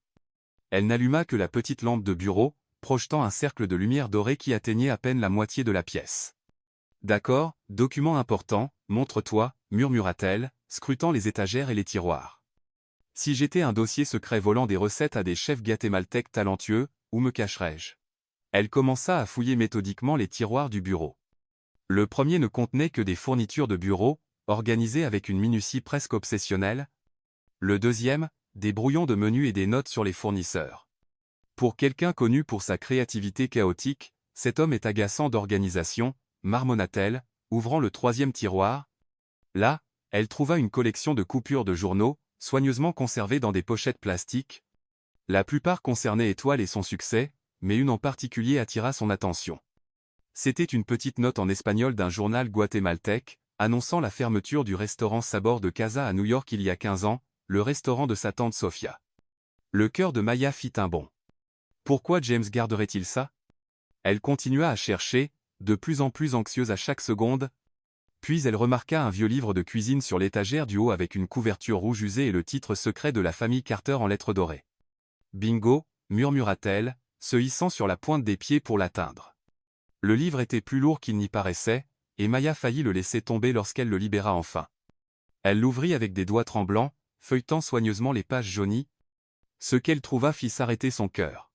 Elle n'alluma que la petite lampe de bureau, projetant un cercle de lumière dorée qui atteignait à peine la moitié de la pièce. D'accord, document important, Montre-toi, murmura-t-elle, scrutant les étagères et les tiroirs. Si j'étais un dossier secret volant des recettes à des chefs guatémaltèques talentueux, où me cacherais-je? Elle commença à fouiller méthodiquement les tiroirs du bureau. Le premier ne contenait que des fournitures de bureau, organisées avec une minutie presque obsessionnelle. Le deuxième, des brouillons de menus et des notes sur les fournisseurs. Pour quelqu'un connu pour sa créativité chaotique, cet homme est agaçant d'organisation, marmonna-t-elle, ouvrant le troisième tiroir. Là, elle trouva une collection de coupures de journaux, soigneusement conservées dans des pochettes plastiques. La plupart concernaient Étoile et son succès, mais une en particulier attira son attention. C'était une petite note en espagnol d'un journal guatémaltèque, annonçant la fermeture du restaurant Sabor de Casa à New York il y a 15 ans, le restaurant de sa tante Sofia. Le cœur de Maya fit un bond. Pourquoi James garderait-il ça? Elle continua à chercher, de plus en plus anxieuse à chaque seconde. Puis elle remarqua un vieux livre de cuisine sur l'étagère du haut avec une couverture rouge usée et le titre secret de la famille Carter en lettres dorées. Bingo, murmura-t-elle, se hissant sur la pointe des pieds pour l'atteindre. Le livre était plus lourd qu'il n'y paraissait, et Maya faillit le laisser tomber lorsqu'elle le libéra enfin. Elle l'ouvrit avec des doigts tremblants, feuilletant soigneusement les pages jaunies. Ce qu'elle trouva fit s'arrêter son cœur.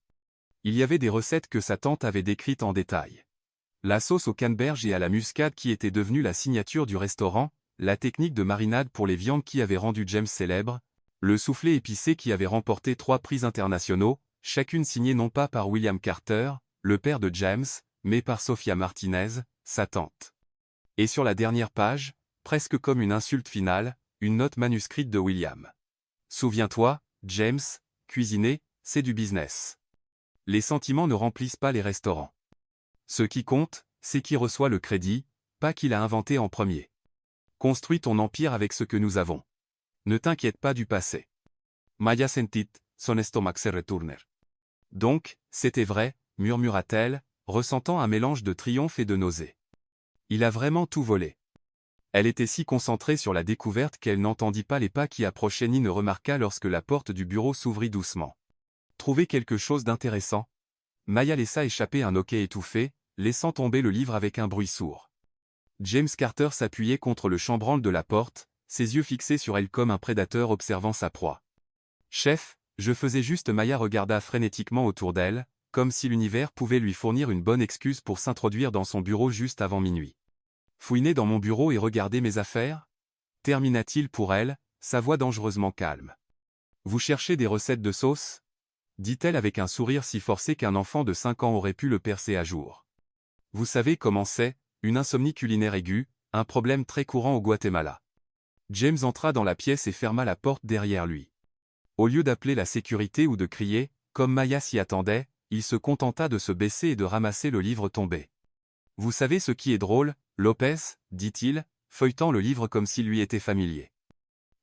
Il y avait des recettes que sa tante avait décrites en détail. La sauce au canneberge et à la muscade qui était devenue la signature du restaurant, la technique de marinade pour les viandes qui avait rendu James célèbre, le soufflé épicé qui avait remporté 3 prix internationaux, chacune signée non pas par William Carter, le père de James, mais par Sofia Martinez, sa tante. Et sur la dernière page, presque comme une insulte finale, une note manuscrite de William. Souviens-toi, James, cuisiner, c'est du business. Les sentiments ne remplissent pas les restaurants. Ce qui compte, c'est qui reçoit le crédit, pas qui l'a inventé en premier. Construis ton empire avec ce que nous avons. Ne t'inquiète pas du passé. Maya sentit, son estomac se retourner. Donc, c'était vrai, murmura-t-elle, ressentant un mélange de triomphe et de nausée. Il a vraiment tout volé. Elle était si concentrée sur la découverte qu'elle n'entendit pas les pas qui approchaient ni ne remarqua lorsque la porte du bureau s'ouvrit doucement. Trouver quelque chose d'intéressant? Maya laissa échapper un hoquet étouffé, laissant tomber le livre avec un bruit sourd. James Carter s'appuyait contre le chambranle de la porte, ses yeux fixés sur elle comme un prédateur observant sa proie. « Chef, je faisais juste. » Maya regarda frénétiquement autour d'elle, comme si l'univers pouvait lui fournir une bonne excuse pour s'introduire dans son bureau juste avant minuit. « Fouiner dans mon bureau et regarder mes affaires ?» termina-t-il pour elle, sa voix dangereusement calme. « Vous cherchez des recettes de sauce ?» dit-elle avec un sourire si forcé qu'un enfant de 5 ans aurait pu le percer à jour. « Vous savez comment c'est, une insomnie culinaire aiguë, un problème très courant au Guatemala. » James entra dans la pièce et ferma la porte derrière lui. Au lieu d'appeler la sécurité ou de crier, comme Maya s'y attendait, il se contenta de se baisser et de ramasser le livre tombé. « Vous savez ce qui est drôle, Lopez, dit-il, feuilletant le livre comme s'il lui était familier.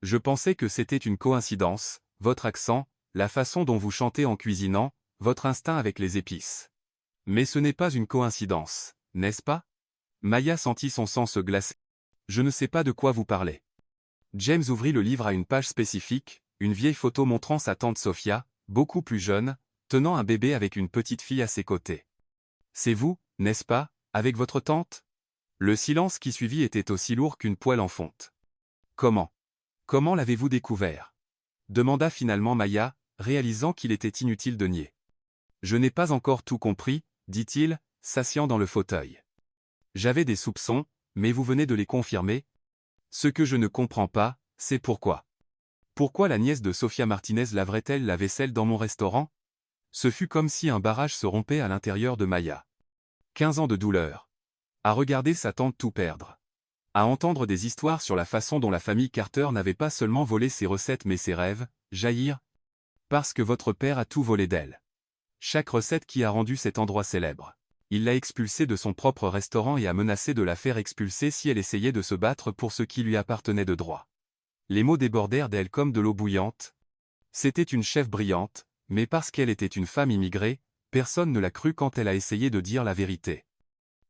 Je pensais que c'était une coïncidence, votre accent, la façon dont vous chantez en cuisinant, votre instinct avec les épices. Mais ce n'est pas une coïncidence, n'est-ce pas? » Maya sentit son sang se glacer. « Je ne sais pas de quoi vous parlez. » James ouvrit le livre à une page spécifique, une vieille photo montrant sa tante Sofia, beaucoup plus jeune, tenant un bébé avec une petite fille à ses côtés. « C'est vous, n'est-ce pas, avec votre tante? » Le silence qui suivit était aussi lourd qu'une poêle en fonte. « Comment l'avez-vous découvert? » demanda finalement Maya, réalisant qu'il était inutile de nier. « Je n'ai pas encore tout compris, » dit-il, s'asseyant dans le fauteuil. « J'avais des soupçons, mais vous venez de les confirmer. Ce que je ne comprends pas, c'est pourquoi. Pourquoi la nièce de Sofia Martinez laverait-elle la vaisselle dans mon restaurant? » Ce fut comme si un barrage se rompait à l'intérieur de Maya. 15 ans de douleur. À regarder sa tante tout perdre. À entendre des histoires sur la façon dont la famille Carter n'avait pas seulement volé ses recettes mais ses rêves, jaillir. Parce que votre père a tout volé d'elle. Chaque recette qui a rendu cet endroit célèbre. Il l'a expulsée de son propre restaurant et a menacé de la faire expulser si elle essayait de se battre pour ce qui lui appartenait de droit. Les mots débordèrent d'elle comme de l'eau bouillante. C'était une chef brillante, mais parce qu'elle était une femme immigrée, personne ne l'a crue quand elle a essayé de dire la vérité.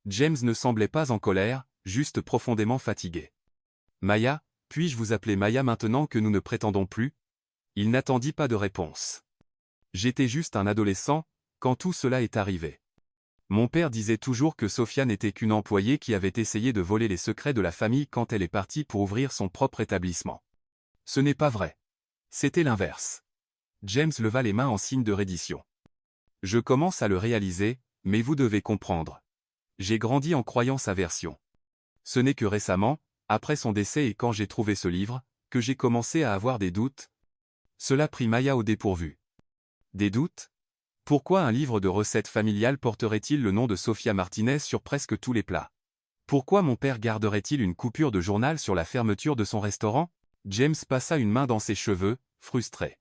James ne semblait pas en colère, juste profondément fatigué. « Maya, puis-je vous appeler Maya maintenant que nous ne prétendons plus ?» Il n'attendit pas de réponse. « J'étais juste un adolescent, quand tout cela est arrivé. Mon père disait toujours que Sofia n'était qu'une employée qui avait essayé de voler les secrets de la famille quand elle est partie pour ouvrir son propre établissement. Ce n'est pas vrai. C'était l'inverse. James leva les mains en signe de reddition. Je commence à le réaliser, mais vous devez comprendre. J'ai grandi en croyant sa version. Ce n'est que récemment, après son décès et quand j'ai trouvé ce livre, que j'ai commencé à avoir des doutes. Cela prit Maya au dépourvu. Des doutes? Pourquoi un livre de recettes familiales porterait-il le nom de Sofia Martinez sur presque tous les plats? Pourquoi mon père garderait-il une coupure de journal sur la fermeture de son restaurant? James passa une main dans ses cheveux, frustré.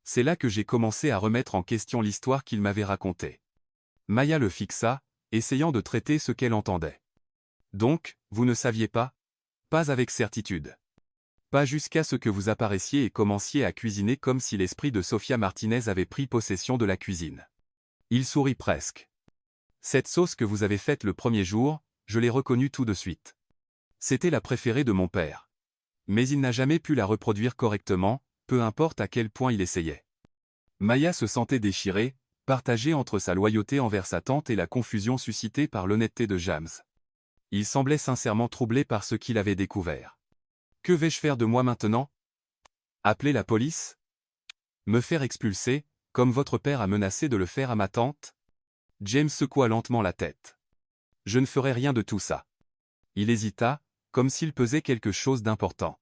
C'est là que j'ai commencé à remettre en question l'histoire qu'il m'avait racontée. Maya le fixa, essayant de traiter ce qu'elle entendait. Donc, vous ne saviez pas? Pas avec certitude. Pas jusqu'à ce que vous apparaissiez et commenciez à cuisiner comme si l'esprit de Sofia Martinez avait pris possession de la cuisine. Il sourit presque. Cette sauce que vous avez faite le premier jour, je l'ai reconnue tout de suite. C'était la préférée de mon père. Mais il n'a jamais pu la reproduire correctement, peu importe à quel point il essayait. Maya se sentait déchirée, partagée entre sa loyauté envers sa tante et la confusion suscitée par l'honnêteté de James. Il semblait sincèrement troublé par ce qu'il avait découvert. Que vais-je faire de moi maintenant? Appeler la police? Me faire expulser, comme votre père a menacé de le faire à ma tante? James secoua lentement la tête. Je ne ferai rien de tout ça. Il hésita, comme s'il pesait quelque chose d'important.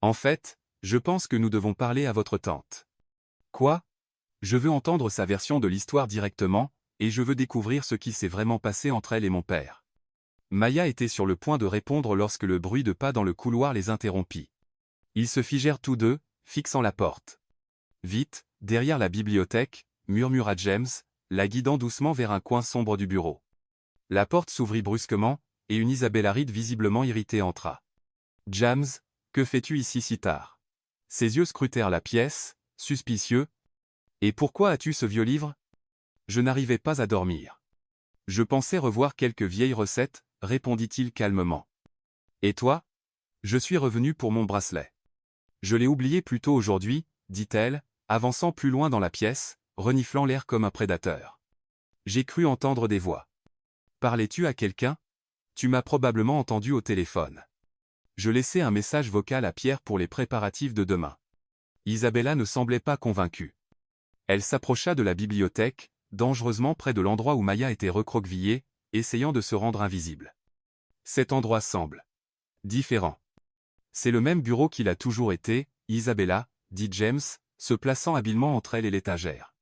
En fait, je pense que nous devons parler à votre tante. Quoi? Je veux entendre sa version de l'histoire directement, et je veux découvrir ce qui s'est vraiment passé entre elle et mon père. Maya était sur le point de répondre lorsque le bruit de pas dans le couloir les interrompit. Ils se figèrent tous deux, fixant la porte. Vite, derrière la bibliothèque, murmura James, la guidant doucement vers un coin sombre du bureau. La porte s'ouvrit brusquement, et une Isabelle aride visiblement irritée entra. James, que fais-tu ici si tard? Ses yeux scrutèrent la pièce, suspicieux. Et pourquoi as-tu ce vieux livre? Je n'arrivais pas à dormir. Je pensais revoir quelques vieilles recettes, répondit-il calmement. Et toi? Je suis revenu pour mon bracelet. Je l'ai oublié plus tôt aujourd'hui, dit-elle, avançant plus loin dans la pièce, reniflant l'air comme un prédateur. J'ai cru entendre des voix. Parlais-tu à quelqu'un? Tu m'as probablement entendu au téléphone. Je laissais un message vocal à Pierre pour les préparatifs de demain. Isabella ne semblait pas convaincue. Elle s'approcha de la bibliothèque, dangereusement près de l'endroit où Maya était recroquevillée, essayant de se rendre invisible. Cet endroit semble différent. C'est le même bureau qu'il a toujours été, Isabella, dit James, se plaçant habilement entre elle et l'étagère.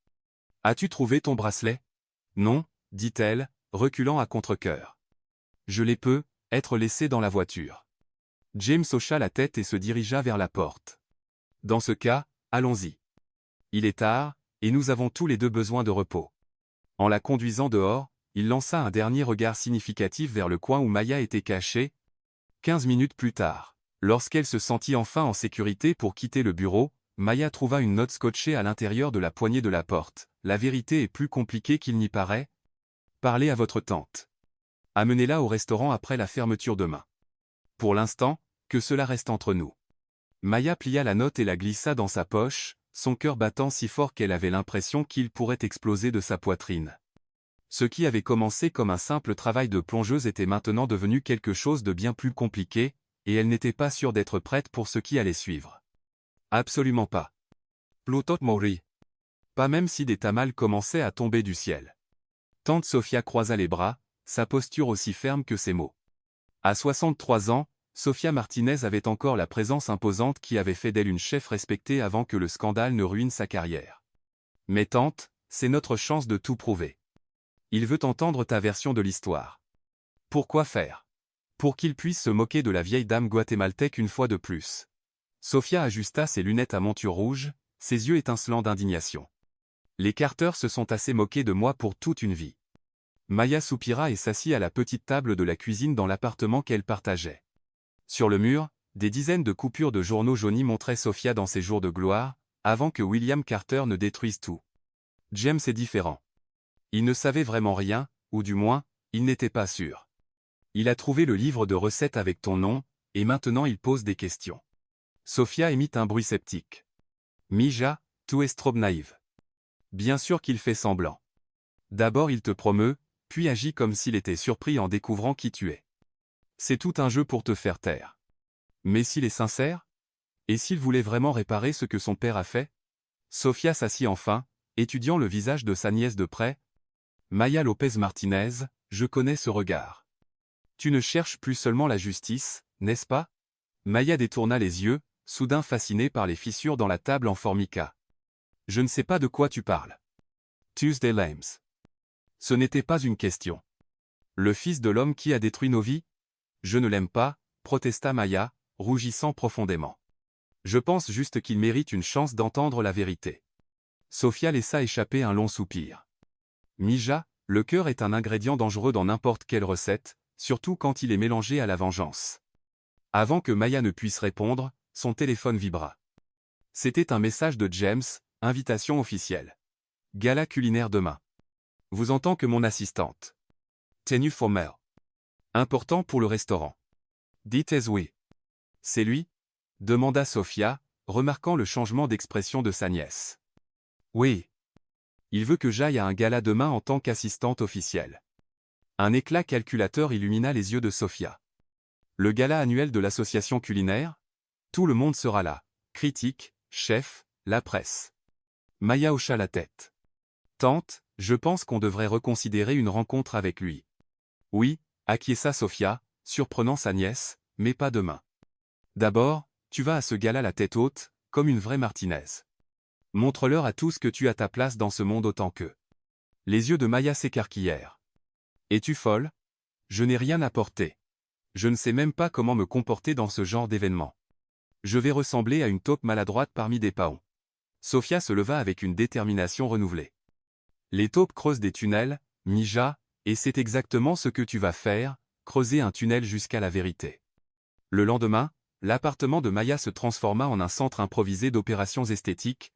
As-tu trouvé ton bracelet? Non, dit-elle, reculant à contre-cœur. Je l'ai être laissé dans la voiture. James hocha la tête et se dirigea vers la porte. Dans ce cas, allons-y. Il est tard, et nous avons tous les deux besoin de repos. En la conduisant dehors, il lança un dernier regard significatif vers le coin où Maya était cachée. 15 minutes plus tard, lorsqu'elle se sentit enfin en sécurité pour quitter le bureau, Maya trouva une note scotchée à l'intérieur de la poignée de la porte. La vérité est plus compliquée qu'il n'y paraît. Parlez à votre tante. Amenez-la au restaurant après la fermeture demain. Pour l'instant, que cela reste entre nous. Maya plia la note et la glissa dans sa poche, son cœur battant si fort qu'elle avait l'impression qu'il pourrait exploser de sa poitrine. Ce qui avait commencé comme un simple travail de plongeuse était maintenant devenu quelque chose de bien plus compliqué, et elle n'était pas sûre d'être prête pour ce qui allait suivre. Absolument pas. Plutot Mori. Pas même si des tamals commençaient à tomber du ciel. Tante Sofia croisa les bras, sa posture aussi ferme que ses mots. À 63 ans, Sofia Martinez avait encore la présence imposante qui avait fait d'elle une chef respectée avant que le scandale ne ruine sa carrière. Mais tante, c'est notre chance de tout prouver. Il veut entendre ta version de l'histoire. Pourquoi faire? Pour qu'il puisse se moquer de la vieille dame guatémaltèque une fois de plus. Sofia ajusta ses lunettes à monture rouge, ses yeux étincelants d'indignation. Les Carter se sont assez moqués de moi pour toute une vie. Maya soupira et s'assit à la petite table de la cuisine dans l'appartement qu'elle partageait. Sur le mur, des dizaines de coupures de journaux jaunis montraient Sofia dans ses jours de gloire, avant que William Carter ne détruise tout. James est différent. Il ne savait vraiment rien, ou du moins, il n'était pas sûr. Il a trouvé le livre de recettes avec ton nom, et maintenant il pose des questions. Sofia émit un bruit sceptique. Mija, tu es trop naïve. Bien sûr qu'il fait semblant. D'abord il te promeut, puis agit comme s'il était surpris en découvrant qui tu es. C'est tout un jeu pour te faire taire. Mais s'il est sincère? Et s'il voulait vraiment réparer ce que son père a fait? Sofia s'assit enfin, étudiant le visage de sa nièce de près. Maya Lopez Martinez, je connais ce regard. Tu ne cherches plus seulement la justice, n'est-ce pas? Maya détourna les yeux, soudain fascinée par les fissures dans la table en formica. Je ne sais pas de quoi tu parles. Tuesday Lames. Ce n'était pas une question. Le fils de l'homme qui a détruit nos vies? Je ne l'aime pas, protesta Maya, rougissant profondément. Je pense juste qu'il mérite une chance d'entendre la vérité. Sofia laissa échapper un long soupir. Mija, le cœur est un ingrédient dangereux dans n'importe quelle recette, surtout quand il est mélangé à la vengeance. Avant que Maya ne puisse répondre, son téléphone vibra. C'était un message de James, invitation officielle. Gala culinaire demain. Vous en tant que mon assistante. Tenue formelle. Important pour le restaurant. Dites oui. C'est lui? Demanda Sofia, remarquant le changement d'expression de sa nièce. Oui. Il veut que j'aille à un gala demain en tant qu'assistante officielle. Un éclat calculateur illumina les yeux de Sofia. Le gala annuel de l'association culinaire? Tout le monde sera là. Critiques, chefs, la presse. Maya hocha la tête. Tante, je pense qu'on devrait reconsidérer une rencontre avec lui. Oui, acquiesça Sofia, surprenant sa nièce, mais pas demain. D'abord, tu vas à ce gala la tête haute, comme une vraie Martinez. Montre-leur à tous que tu as ta place dans ce monde autant qu'eux. Les yeux de Maya s'écarquillèrent. Es-tu folle? Je n'ai rien apporté. Je ne sais même pas comment me comporter dans ce genre d'événement. Je vais ressembler à une taupe maladroite parmi des paons. Sofia se leva avec une détermination renouvelée. Les taupes creusent des tunnels, Mija, et c'est exactement ce que tu vas faire, creuser un tunnel jusqu'à la vérité. Le lendemain, l'appartement de Maya se transforma en un centre improvisé d'opérations esthétiques.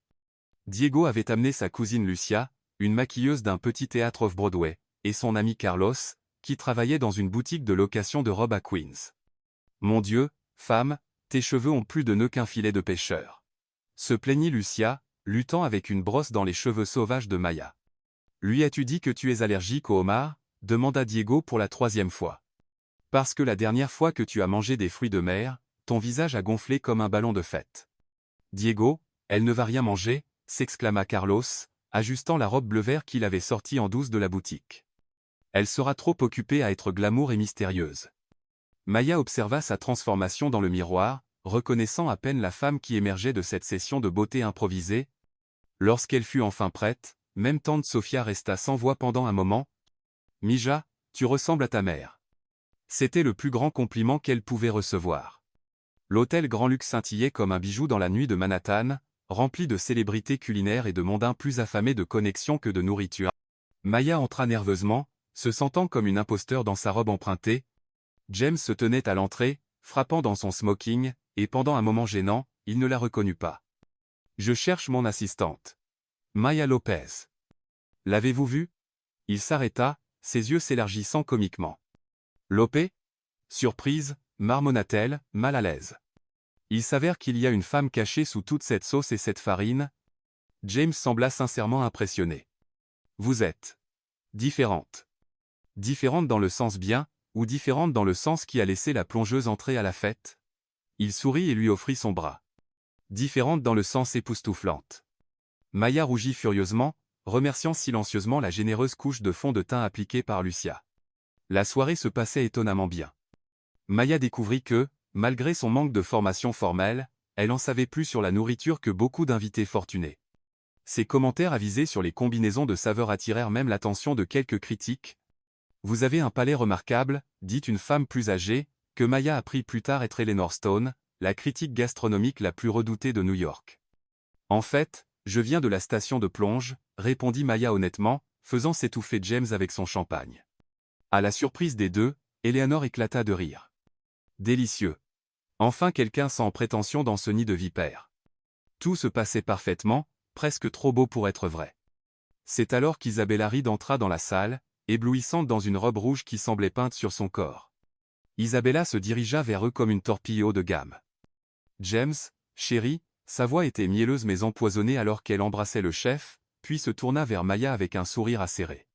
Diego avait amené sa cousine Lucia, une maquilleuse d'un petit théâtre off-Broadway, et son ami Carlos, qui travaillait dans une boutique de location de robes à Queens. Mon Dieu, femme, tes cheveux ont plus de nœuds qu'un filet de pêcheur. Se plaignit Lucia, luttant avec une brosse dans les cheveux sauvages de Maya. Lui as-tu dit que tu es allergique aux homards? Demanda Diego pour la 3e fois. Parce que la dernière fois que tu as mangé des fruits de mer, ton visage a gonflé comme un ballon de fête. Diego, elle ne va rien manger, s'exclama Carlos, ajustant la robe bleu-vert qu'il avait sortie en douce de la boutique. Elle sera trop occupée à être glamour et mystérieuse. Maya observa sa transformation dans le miroir, reconnaissant à peine la femme qui émergeait de cette session de beauté improvisée. Lorsqu'elle fut enfin prête, même tante Sofia resta sans voix pendant un moment. « Mija, tu ressembles à ta mère. » C'était le plus grand compliment qu'elle pouvait recevoir. L'hôtel Grand Luxe scintillait comme un bijou dans la nuit de Manhattan, rempli de célébrités culinaires et de mondains plus affamés de connexion que de nourriture. Maya entra nerveusement, se sentant comme une imposteur dans sa robe empruntée. James se tenait à l'entrée, frappant dans son smoking, et pendant un moment gênant, il ne la reconnut pas. « Je cherche mon assistante. Maya Lopez. L'avez-vous vue? » Il s'arrêta, ses yeux s'élargissant comiquement. « Lopé ?» Surprise, marmonna-t-elle, mal à l'aise. Il s'avère qu'il y a une femme cachée sous toute cette sauce et cette farine. James sembla sincèrement impressionné. Vous êtes différente. Différente dans le sens bien, ou différente dans le sens qui a laissé la plongeuse entrer à la fête? Il sourit et lui offrit son bras. Différente dans le sens époustouflante. Maya rougit furieusement, remerciant silencieusement la généreuse couche de fond de teint appliquée par Lucia. La soirée se passait étonnamment bien. Maya découvrit que, malgré son manque de formation formelle, elle en savait plus sur la nourriture que beaucoup d'invités fortunés. Ses commentaires avisés sur les combinaisons de saveurs attirèrent même l'attention de quelques critiques. « Vous avez un palais remarquable », dit une femme plus âgée, que Maya apprit plus tard être Eleanor Stone, la critique gastronomique la plus redoutée de New York. « En fait, je viens de la station de plonge », répondit Maya honnêtement, faisant s'étouffer James avec son champagne. À la surprise des deux, Eleanor éclata de rire. « Délicieux. Enfin quelqu'un sans prétention dans ce nid de vipères. » Tout se passait parfaitement, presque trop beau pour être vrai. C'est alors qu'Isabella Reed entra dans la salle, éblouissante dans une robe rouge qui semblait peinte sur son corps. Isabella se dirigea vers eux comme une torpille haut de gamme. « James, chéri », sa voix était mielleuse mais empoisonnée alors qu'elle embrassait le chef, puis se tourna vers Maya avec un sourire acéré.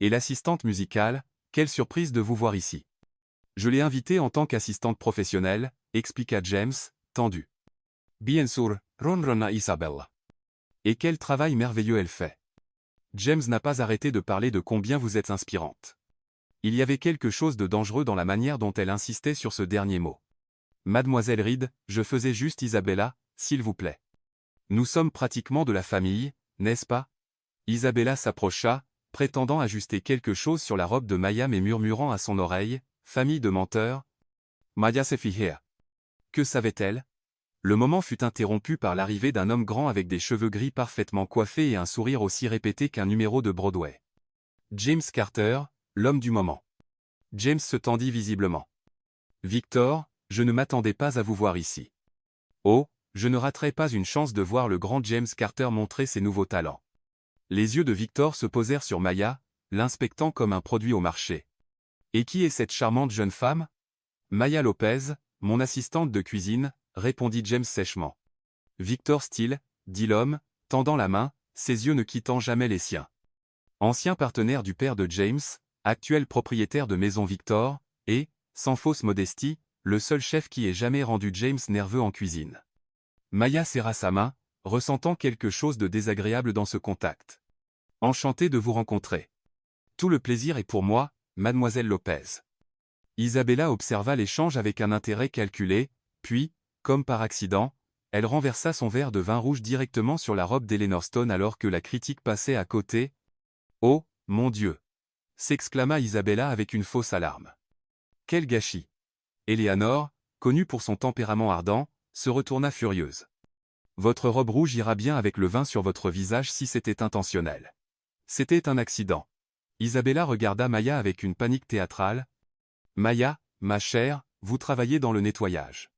Et l'assistante musicale, quelle surprise de vous voir ici. Je l'ai invitée en tant qu'assistante professionnelle, expliqua James, tendu. Bien sûr, ronronna Isabella. Et quel travail merveilleux elle fait. James n'a pas arrêté de parler de combien vous êtes inspirante. Il y avait quelque chose de dangereux dans la manière dont elle insistait sur ce dernier mot. Mademoiselle Reed, je faisais juste Isabella, s'il vous plaît. Nous sommes pratiquement de la famille, n'est-ce pas? Isabella s'approcha, prétendant ajuster quelque chose sur la robe de Maya mais murmurant à son oreille, famille de menteurs. Maya se fijea. Que savait-elle? Le moment fut interrompu par l'arrivée d'un homme grand avec des cheveux gris parfaitement coiffés et un sourire aussi répété qu'un numéro de Broadway. James Carter, l'homme du moment. James se tendit visiblement. Victor, je ne m'attendais pas à vous voir ici. Oh, je ne raterai pas une chance de voir le grand James Carter montrer ses nouveaux talents. Les yeux de Victor se posèrent sur Maya, l'inspectant comme un produit au marché. Et qui est cette charmante jeune femme? Maya Lopez, mon assistante de cuisine, répondit James sèchement. Victor Steele, dit l'homme, tendant la main, ses yeux ne quittant jamais les siens. Ancien partenaire du père de James, actuel propriétaire de Maison Victor, et, sans fausse modestie, le seul chef qui ait jamais rendu James nerveux en cuisine. Maya serra sa main, ressentant quelque chose de désagréable dans ce contact. Enchanté de vous rencontrer. Tout le plaisir est pour moi, mademoiselle Lopez. Isabella observa l'échange avec un intérêt calculé, puis, comme par accident, elle renversa son verre de vin rouge directement sur la robe d'Eleanor Stone alors que la critique passait à côté. « Oh, mon Dieu !» s'exclama Isabella avec une fausse alarme. Quel gâchis! Eleanor, connue pour son tempérament ardent, se retourna furieuse. Votre robe rouge ira bien avec le vin sur votre visage si c'était intentionnel. C'était un accident. Isabella regarda Maya avec une panique théâtrale. Maya, ma chère, vous travaillez dans le nettoyage.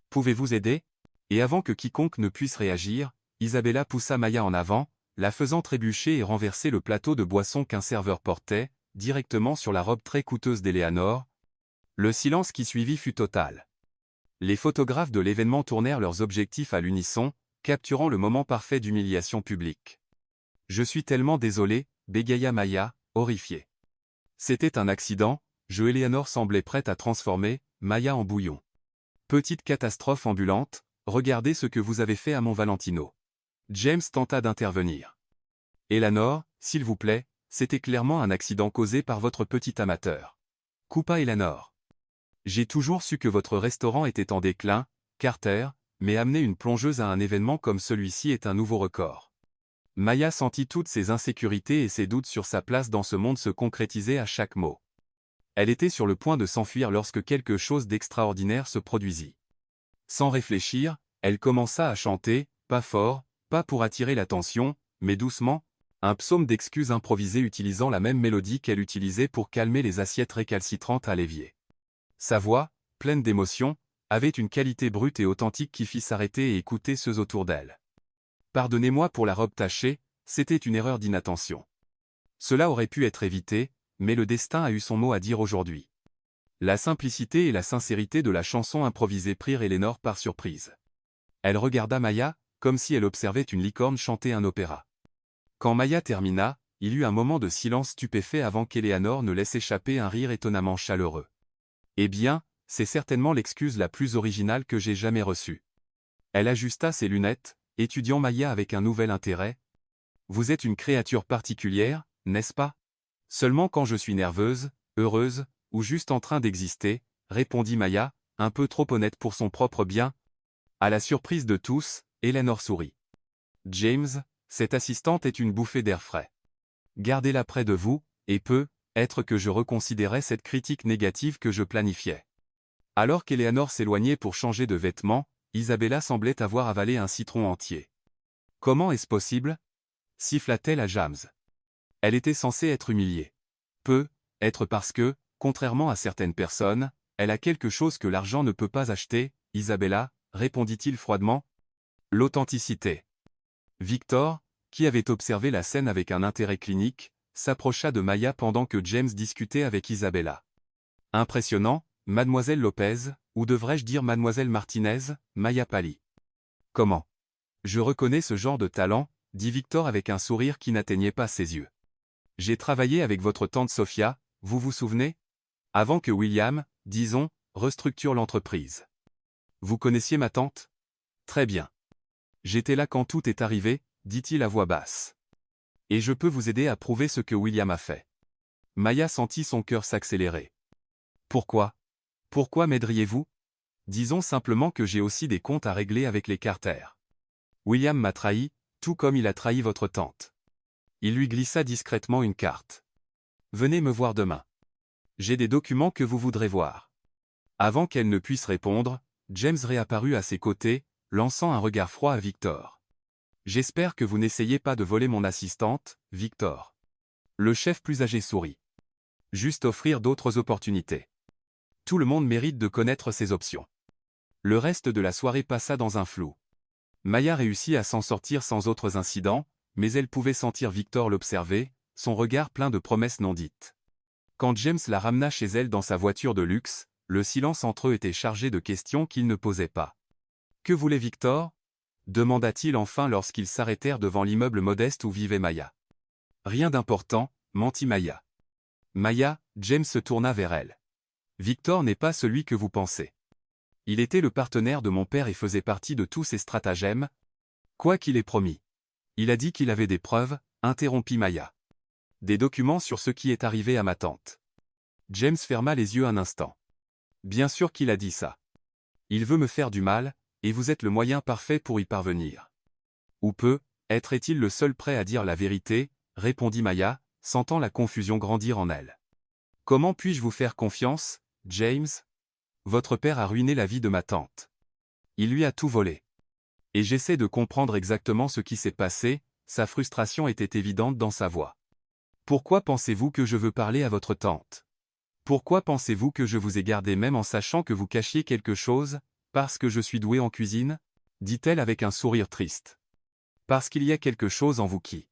Pouvez-vous aider? Et avant que quiconque ne puisse réagir, Isabella poussa Maya en avant, la faisant trébucher et renverser le plateau de boisson qu'un serveur portait, directement sur la robe très coûteuse d'Eleanor. Le silence qui suivit fut total. Les photographes de l'événement tournèrent leurs objectifs à l'unisson, capturant le moment parfait d'humiliation publique. Je suis tellement désolé, bégaya Maya, horrifiée. C'était un accident, Eleanor semblait prête à transformer Maya en bouillon. Petite catastrophe ambulante, regardez ce que vous avez fait à mon Valentino. James tenta d'intervenir. Eleanor, s'il vous plaît, c'était clairement un accident causé par votre petit amateur. Coupa Eleanor. J'ai toujours su que votre restaurant était en déclin, Carter, mais amener une plongeuse à un événement comme celui-ci est un nouveau record. Maya sentit toutes ses insécurités et ses doutes sur sa place dans ce monde se concrétiser à chaque mot. Elle était sur le point de s'enfuir lorsque quelque chose d'extraordinaire se produisit. Sans réfléchir, elle commença à chanter, pas fort, pas pour attirer l'attention, mais doucement, un psaume d'excuses improvisé utilisant la même mélodie qu'elle utilisait pour calmer les assiettes récalcitrantes à l'évier. Sa voix, pleine d'émotion, avait une qualité brute et authentique qui fit s'arrêter et écouter ceux autour d'elle. Pardonnez-moi pour la robe tachée, c'était une erreur d'inattention. Cela aurait pu être évité, mais le destin a eu son mot à dire aujourd'hui. La simplicité et la sincérité de la chanson improvisée prirent Eleanor par surprise. Elle regarda Maya, comme si elle observait une licorne chanter un opéra. Quand Maya termina, il eut un moment de silence stupéfait avant qu'Eleanor ne laisse échapper un rire étonnamment chaleureux. Eh bien, c'est certainement l'excuse la plus originale que j'ai jamais reçue. Elle ajusta ses lunettes, étudiant Maya avec un nouvel intérêt. Vous êtes une créature particulière, n'est-ce pas? Seulement quand je suis nerveuse, heureuse, ou juste en train d'exister, répondit Maya, un peu trop honnête pour son propre bien. À la surprise de tous, Eleanor sourit. James, cette assistante est une bouffée d'air frais. Gardez-la près de vous, et peut-être que je reconsidérais cette critique négative que je planifiais. Alors qu'Eleanor s'éloignait pour changer de vêtements, Isabella semblait avoir avalé un citron entier. Comment est-ce possible? Siffla-t-elle à James. Elle était censée être humiliée. Peut-être parce que, contrairement à certaines personnes, elle a quelque chose que l'argent ne peut pas acheter, Isabella, répondit-il froidement. L'authenticité. Victor, qui avait observé la scène avec un intérêt clinique, s'approcha de Maya pendant que James discutait avec Isabella. Impressionnant, mademoiselle Lopez, ou devrais-je dire mademoiselle Martinez, Maya pâlit. Comment? Je reconnais ce genre de talent, dit Victor avec un sourire qui n'atteignait pas ses yeux. J'ai travaillé avec votre tante Sophia, vous vous souvenez? Avant que William, disons, restructure l'entreprise. Vous connaissiez ma tante? Très bien. J'étais là quand tout est arrivé, dit-il à voix basse. Et je peux vous aider à prouver ce que William a fait. Maya sentit son cœur s'accélérer. Pourquoi? Pourquoi m'aideriez-vous? Disons simplement que j'ai aussi des comptes à régler avec les Carter. William m'a trahi, tout comme il a trahi votre tante. Il lui glissa discrètement une carte. Venez me voir demain. J'ai des documents que vous voudrez voir. Avant qu'elle ne puisse répondre, James réapparut à ses côtés, lançant un regard froid à Victor. J'espère que vous n'essayez pas de voler mon assistante, Victor. Le chef plus âgé sourit. Juste offrir d'autres opportunités. Tout le monde mérite de connaître ses options. Le reste de la soirée passa dans un flou. Maya réussit à s'en sortir sans autres incidents, mais elle pouvait sentir Victor l'observer, son regard plein de promesses non dites. Quand James la ramena chez elle dans sa voiture de luxe, le silence entre eux était chargé de questions qu'il ne posait pas. « Que voulait Victor » demanda-t-il enfin lorsqu'ils s'arrêtèrent devant l'immeuble modeste où vivait Maya. « Rien d'important, mentit Maya. »« Maya » James se tourna vers elle. « Victor n'est pas celui que vous pensez. Il était le partenaire de mon père et faisait partie de tous ses stratagèmes. Quoi qu'il ait promis. Il a dit qu'il avait des preuves, interrompit Maya. Des documents sur ce qui est arrivé à ma tante. » James ferma les yeux un instant. Bien sûr qu'il a dit ça. Il veut me faire du mal, et vous êtes le moyen parfait pour y parvenir. Ou est-il le seul prêt à dire la vérité, répondit Maya, sentant la confusion grandir en elle. Comment puis-je vous faire confiance, James? Votre père a ruiné la vie de ma tante. Il lui a tout volé. Et j'essaie de comprendre exactement ce qui s'est passé, sa frustration était évidente dans sa voix. Pourquoi pensez-vous que je veux parler à votre tante? Pourquoi pensez-vous que je vous ai gardé même en sachant que vous cachiez quelque chose, parce que je suis douée en cuisine? Dit-elle avec un sourire triste. Parce qu'il y a quelque chose en vous qui...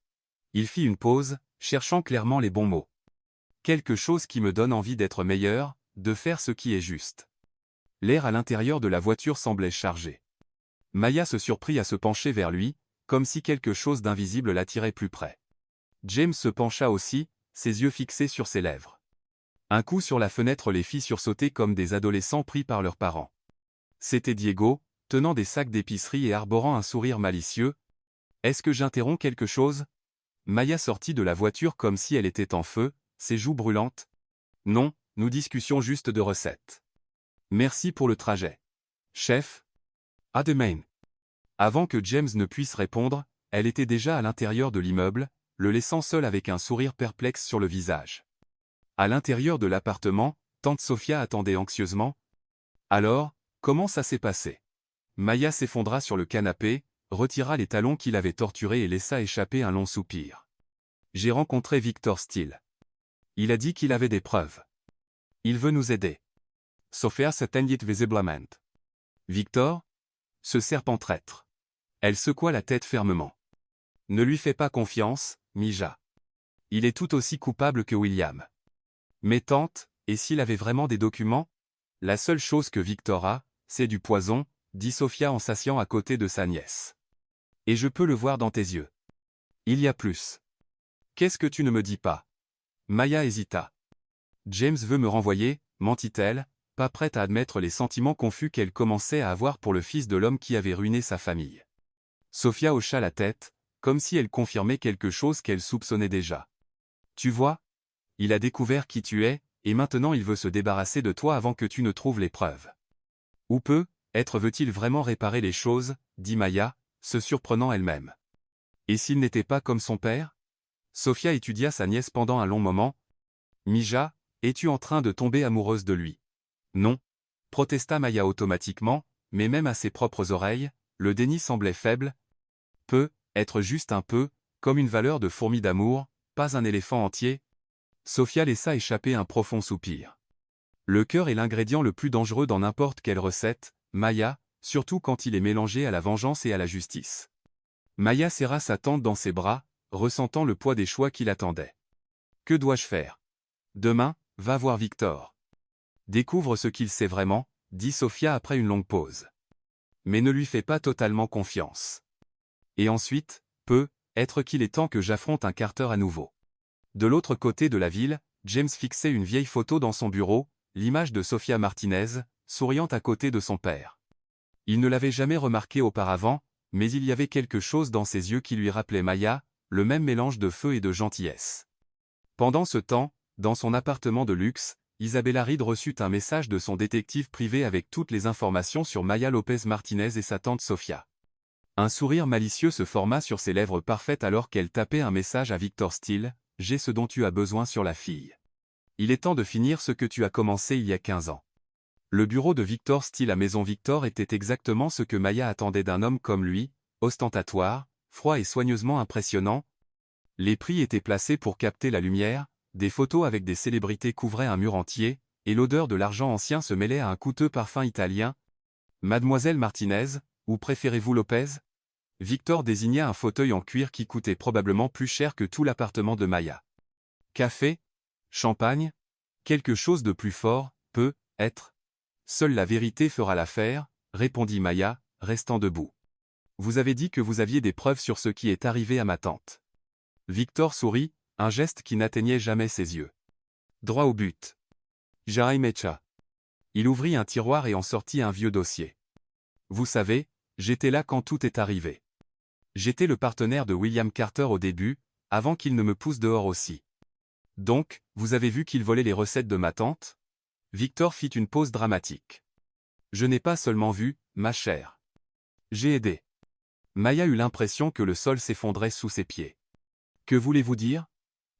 Il fit une pause, cherchant clairement les bons mots. Quelque chose qui me donne envie d'être meilleur, de faire ce qui est juste. L'air à l'intérieur de la voiture semblait chargé. Maya se surprit à se pencher vers lui, comme si quelque chose d'invisible l'attirait plus près. James se pencha aussi, ses yeux fixés sur ses lèvres. Un coup sur la fenêtre les fit sursauter comme des adolescents pris par leurs parents. C'était Diego, tenant des sacs d'épicerie et arborant un sourire malicieux. « Est-ce que j'interromps quelque chose ?» Maya sortit de la voiture comme si elle était en feu, ses joues brûlantes. « Non, nous discutions juste de recettes. »« Merci pour le trajet. Chef ?» ?»« À demain. » Avant que James ne puisse répondre, elle était déjà à l'intérieur de l'immeuble, le laissant seul avec un sourire perplexe sur le visage. À l'intérieur de l'appartement, tante Sophia attendait anxieusement. « Alors, comment ça s'est passé ?» Maya s'effondra sur le canapé, retira les talons qu'il avait torturés et laissa échapper un long soupir. « J'ai rencontré Victor Steele. Il a dit qu'il avait des preuves. Il veut nous aider. » Sophia s'éteignit visiblement. « Victor? Ce serpent traître. » Elle secoua la tête fermement. « Ne lui fais pas confiance, Mija. Il est tout aussi coupable que William. » Mais tante, et s'il avait vraiment des documents? La seule chose que Victor a, c'est du poison, dit Sophia en s'asseyant à côté de sa nièce. Et je peux le voir dans tes yeux. Il y a plus. Qu'est-ce que tu ne me dis pas? Maya hésita. James veut me renvoyer, mentit-elle, pas prête à admettre les sentiments confus qu'elle commençait à avoir pour le fils de l'homme qui avait ruiné sa famille. Sophia hocha la tête, comme si elle confirmait quelque chose qu'elle soupçonnait déjà. Tu vois? Il a découvert qui tu es, et maintenant il veut se débarrasser de toi avant que tu ne trouves les preuves. Ou être veut-il vraiment réparer les choses, dit Maya, se surprenant elle-même. Et s'il n'était pas comme son père? Sophia étudia sa nièce pendant un long moment. Mija, es-tu en train de tomber amoureuse de lui? Non, protesta Maya automatiquement, mais même à ses propres oreilles, le déni semblait faible. Être juste un peu, comme une valeur de fourmi d'amour, pas un éléphant entier. Sophia laissa échapper un profond soupir. Le cœur est l'ingrédient le plus dangereux dans n'importe quelle recette, Maya, surtout quand il est mélangé à la vengeance et à la justice. Maya serra sa tante dans ses bras, ressentant le poids des choix qui l'attendaient. Que dois-je faire? Demain, va voir Victor. Découvre ce qu'il sait vraiment, dit Sophia après une longue pause. Mais ne lui fais pas totalement confiance. Et ensuite, être qu'il est temps que j'affronte un Carter à nouveau. De l'autre côté de la ville, James fixait une vieille photo dans son bureau, l'image de Sofia Martinez, souriant à côté de son père. Il ne l'avait jamais remarqué auparavant, mais il y avait quelque chose dans ses yeux qui lui rappelait Maya, le même mélange de feu et de gentillesse. Pendant ce temps, dans son appartement de luxe, Isabella Reed reçut un message de son détective privé avec toutes les informations sur Maya Lopez Martinez et sa tante Sofia. Un sourire malicieux se forma sur ses lèvres parfaites alors qu'elle tapait un message à Victor Steele, « J'ai ce dont tu as besoin sur la fille. Il est temps de finir ce que tu as commencé il y a 15 ans. » Le bureau de Victor Steele à Maison Victor était exactement ce que Maya attendait d'un homme comme lui, ostentatoire, froid et soigneusement impressionnant. Les prix étaient placés pour capter la lumière, des photos avec des célébrités couvraient un mur entier, et l'odeur de l'argent ancien se mêlait à un coûteux parfum italien. « Mademoiselle Martinez, ou préférez-vous Lopez ?» Victor désigna un fauteuil en cuir qui coûtait probablement plus cher que tout l'appartement de Maya. « Café ? Champagne ? Quelque chose de plus fort, peut être. Seule la vérité fera l'affaire, » répondit Maya, restant debout. « Vous avez dit que vous aviez des preuves sur ce qui est arrivé à ma tante. » Victor sourit, un geste qui n'atteignait jamais ses yeux. Droit au but. Jaimecha. Il ouvrit un tiroir et en sortit un vieux dossier. « Vous savez, j'étais là quand tout est arrivé. J'étais le partenaire de William Carter au début, avant qu'il ne me pousse dehors aussi. Donc, vous avez vu qu'il volait les recettes de ma tante ?» Victor fit une pause dramatique. « Je n'ai pas seulement vu, ma chère. J'ai aidé. » Maya eut l'impression que le sol s'effondrait sous ses pieds. « Que voulez-vous dire ?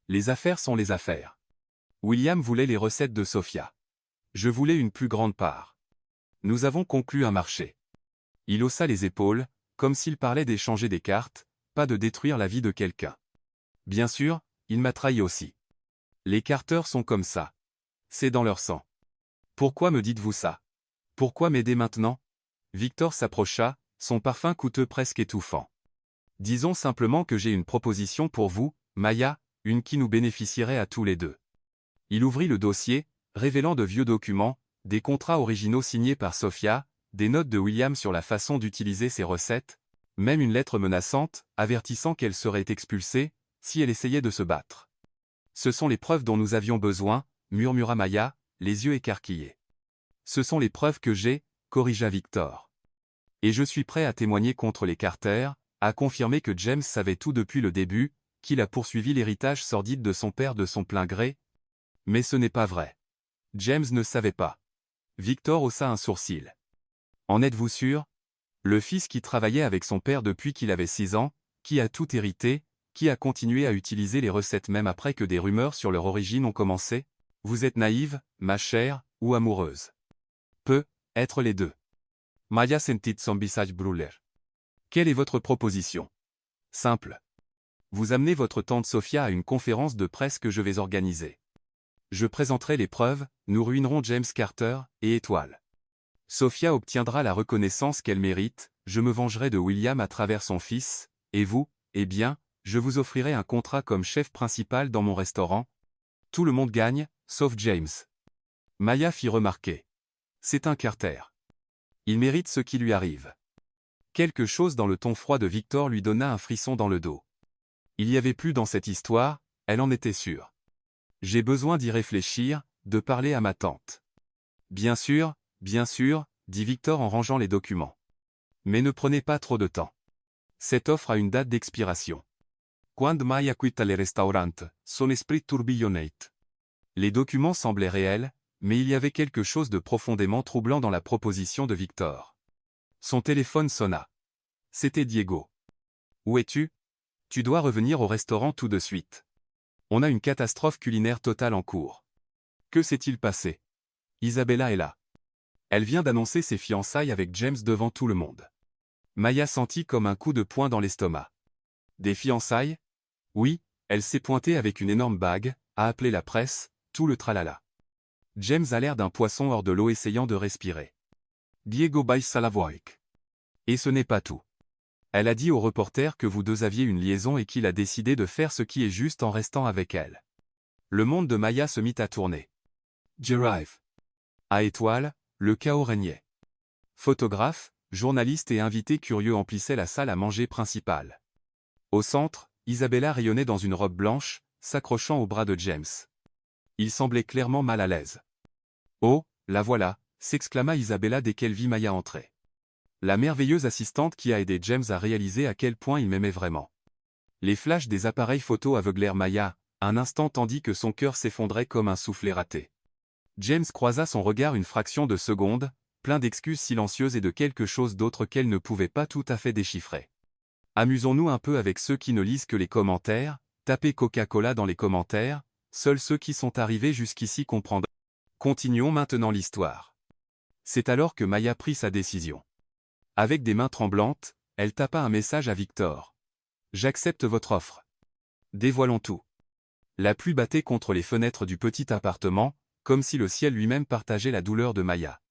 Les affaires sont les affaires. William voulait les recettes de Sofia. Je voulais une plus grande part. Nous avons conclu un marché. » Il haussa les épaules, comme s'il parlait d'échanger des cartes, pas de détruire la vie de quelqu'un. Bien sûr, il m'a trahi aussi. Les Carter sont comme ça. C'est dans leur sang. Pourquoi me dites-vous ça? Pourquoi m'aider maintenant? Victor s'approcha, son parfum coûteux presque étouffant. Disons simplement que j'ai une proposition pour vous, Maya, une qui nous bénéficierait à tous les deux. Il ouvrit le dossier, révélant de vieux documents, des contrats originaux signés par Sofia, des notes de William sur la façon d'utiliser ses recettes, même une lettre menaçante, avertissant qu'elle serait expulsée, si elle essayait de se battre. Ce sont les preuves dont nous avions besoin, murmura Maya, les yeux écarquillés. Ce sont les preuves que j'ai, corrigea Victor. Et je suis prêt à témoigner contre les Carter, à confirmer que James savait tout depuis le début, qu'il a poursuivi l'héritage sordide de son père de son plein gré. Mais ce n'est pas vrai. James ne savait pas. Victor haussa un sourcil. En êtes-vous sûr? Le fils qui travaillait avec son père depuis qu'il avait 6 ans, qui a tout hérité, qui a continué à utiliser les recettes même après que des rumeurs sur leur origine ont commencé? Vous êtes naïve, ma chère, ou amoureuse? Peut être les deux. Maya sentit son visage brûler. Quelle est votre proposition? Simple. Vous amenez votre tante Sofia à une conférence de presse que je vais organiser. Je présenterai les preuves, nous ruinerons James Carter, et étoile. Sofia obtiendra la reconnaissance qu'elle mérite, je me vengerai de William à travers son fils, et vous, eh bien, je vous offrirai un contrat comme chef principal dans mon restaurant. Tout le monde gagne, sauf James. Maya fit remarquer. C'est un Carter. Il mérite ce qui lui arrive. Quelque chose dans le ton froid de Victor lui donna un frisson dans le dos. Il y avait plus dans cette histoire, elle en était sûre. J'ai besoin d'y réfléchir, de parler à ma tante. Bien sûr, dit Victor en rangeant les documents. Mais ne prenez pas trop de temps. Cette offre a une date d'expiration. Quand Maya quitta le restaurant, son esprit tourbillonnait. Les documents semblaient réels, mais il y avait quelque chose de profondément troublant dans la proposition de Victor. Son téléphone sonna. C'était Diego. Où es-tu? Tu dois revenir au restaurant tout de suite. On a une catastrophe culinaire totale en cours. Que s'est-il passé? Isabella est là. Elle vient d'annoncer ses fiançailles avec James devant tout le monde. Maya sentit comme un coup de poing dans l'estomac. Des fiançailles? Oui, elle s'est pointée avec une énorme bague, a appelé la presse, tout le tralala. James a l'air d'un poisson hors de l'eau essayant de respirer. Diego baisa la voix. Et ce n'est pas tout. Elle a dit au reporter que vous deux aviez une liaison et qu'il a décidé de faire ce qui est juste en restant avec elle. Le monde de Maya se mit à tourner. J'arrive. À Étoile, le chaos régnait. Photographes, journalistes et invités curieux emplissaient la salle à manger principale. Au centre, Isabella rayonnait dans une robe blanche, s'accrochant au bras de James. Il semblait clairement mal à l'aise. « Oh, la voilà !» s'exclama Isabella dès qu'elle vit Maya entrer. La merveilleuse assistante qui a aidé James à réaliser à quel point il m'aimait vraiment. Les flashs des appareils photo aveuglèrent Maya, un instant tandis que son cœur s'effondrait comme un soufflet raté. James croisa son regard une fraction de seconde, plein d'excuses silencieuses et de quelque chose d'autre qu'elle ne pouvait pas tout à fait déchiffrer. Amusons-nous un peu avec ceux qui ne lisent que les commentaires, tapez Coca-Cola dans les commentaires, seuls ceux qui sont arrivés jusqu'ici comprendront. Continuons maintenant l'histoire. C'est alors que Maya prit sa décision. Avec des mains tremblantes, elle tapa un message à Victor. « J'accepte votre offre. » Dévoilons tout. La pluie battait contre les fenêtres du petit appartement, comme si le ciel lui-même partageait la douleur de Maya.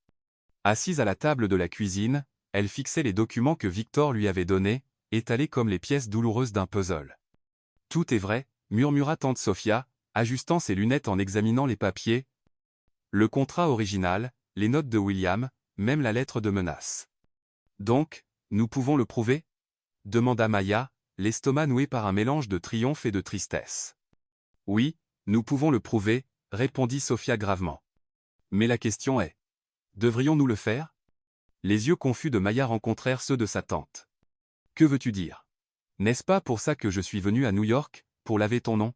Assise à la table de la cuisine, elle fixait les documents que Victor lui avait donnés, étalés comme les pièces douloureuses d'un puzzle. « Tout est vrai », murmura tante Sophia, ajustant ses lunettes en examinant les papiers. Le contrat original, les notes de William, même la lettre de menace. « Donc, nous pouvons le prouver ?» demanda Maya, l'estomac noué par un mélange de triomphe et de tristesse. « Oui, nous pouvons le prouver », répondit Sophia gravement. « Mais la question est, devrions-nous le faire ?» Les yeux confus de Maya rencontrèrent ceux de sa tante. « Que veux-tu dire? N'est-ce pas pour ça que je suis venu à New York, pour laver ton nom ?»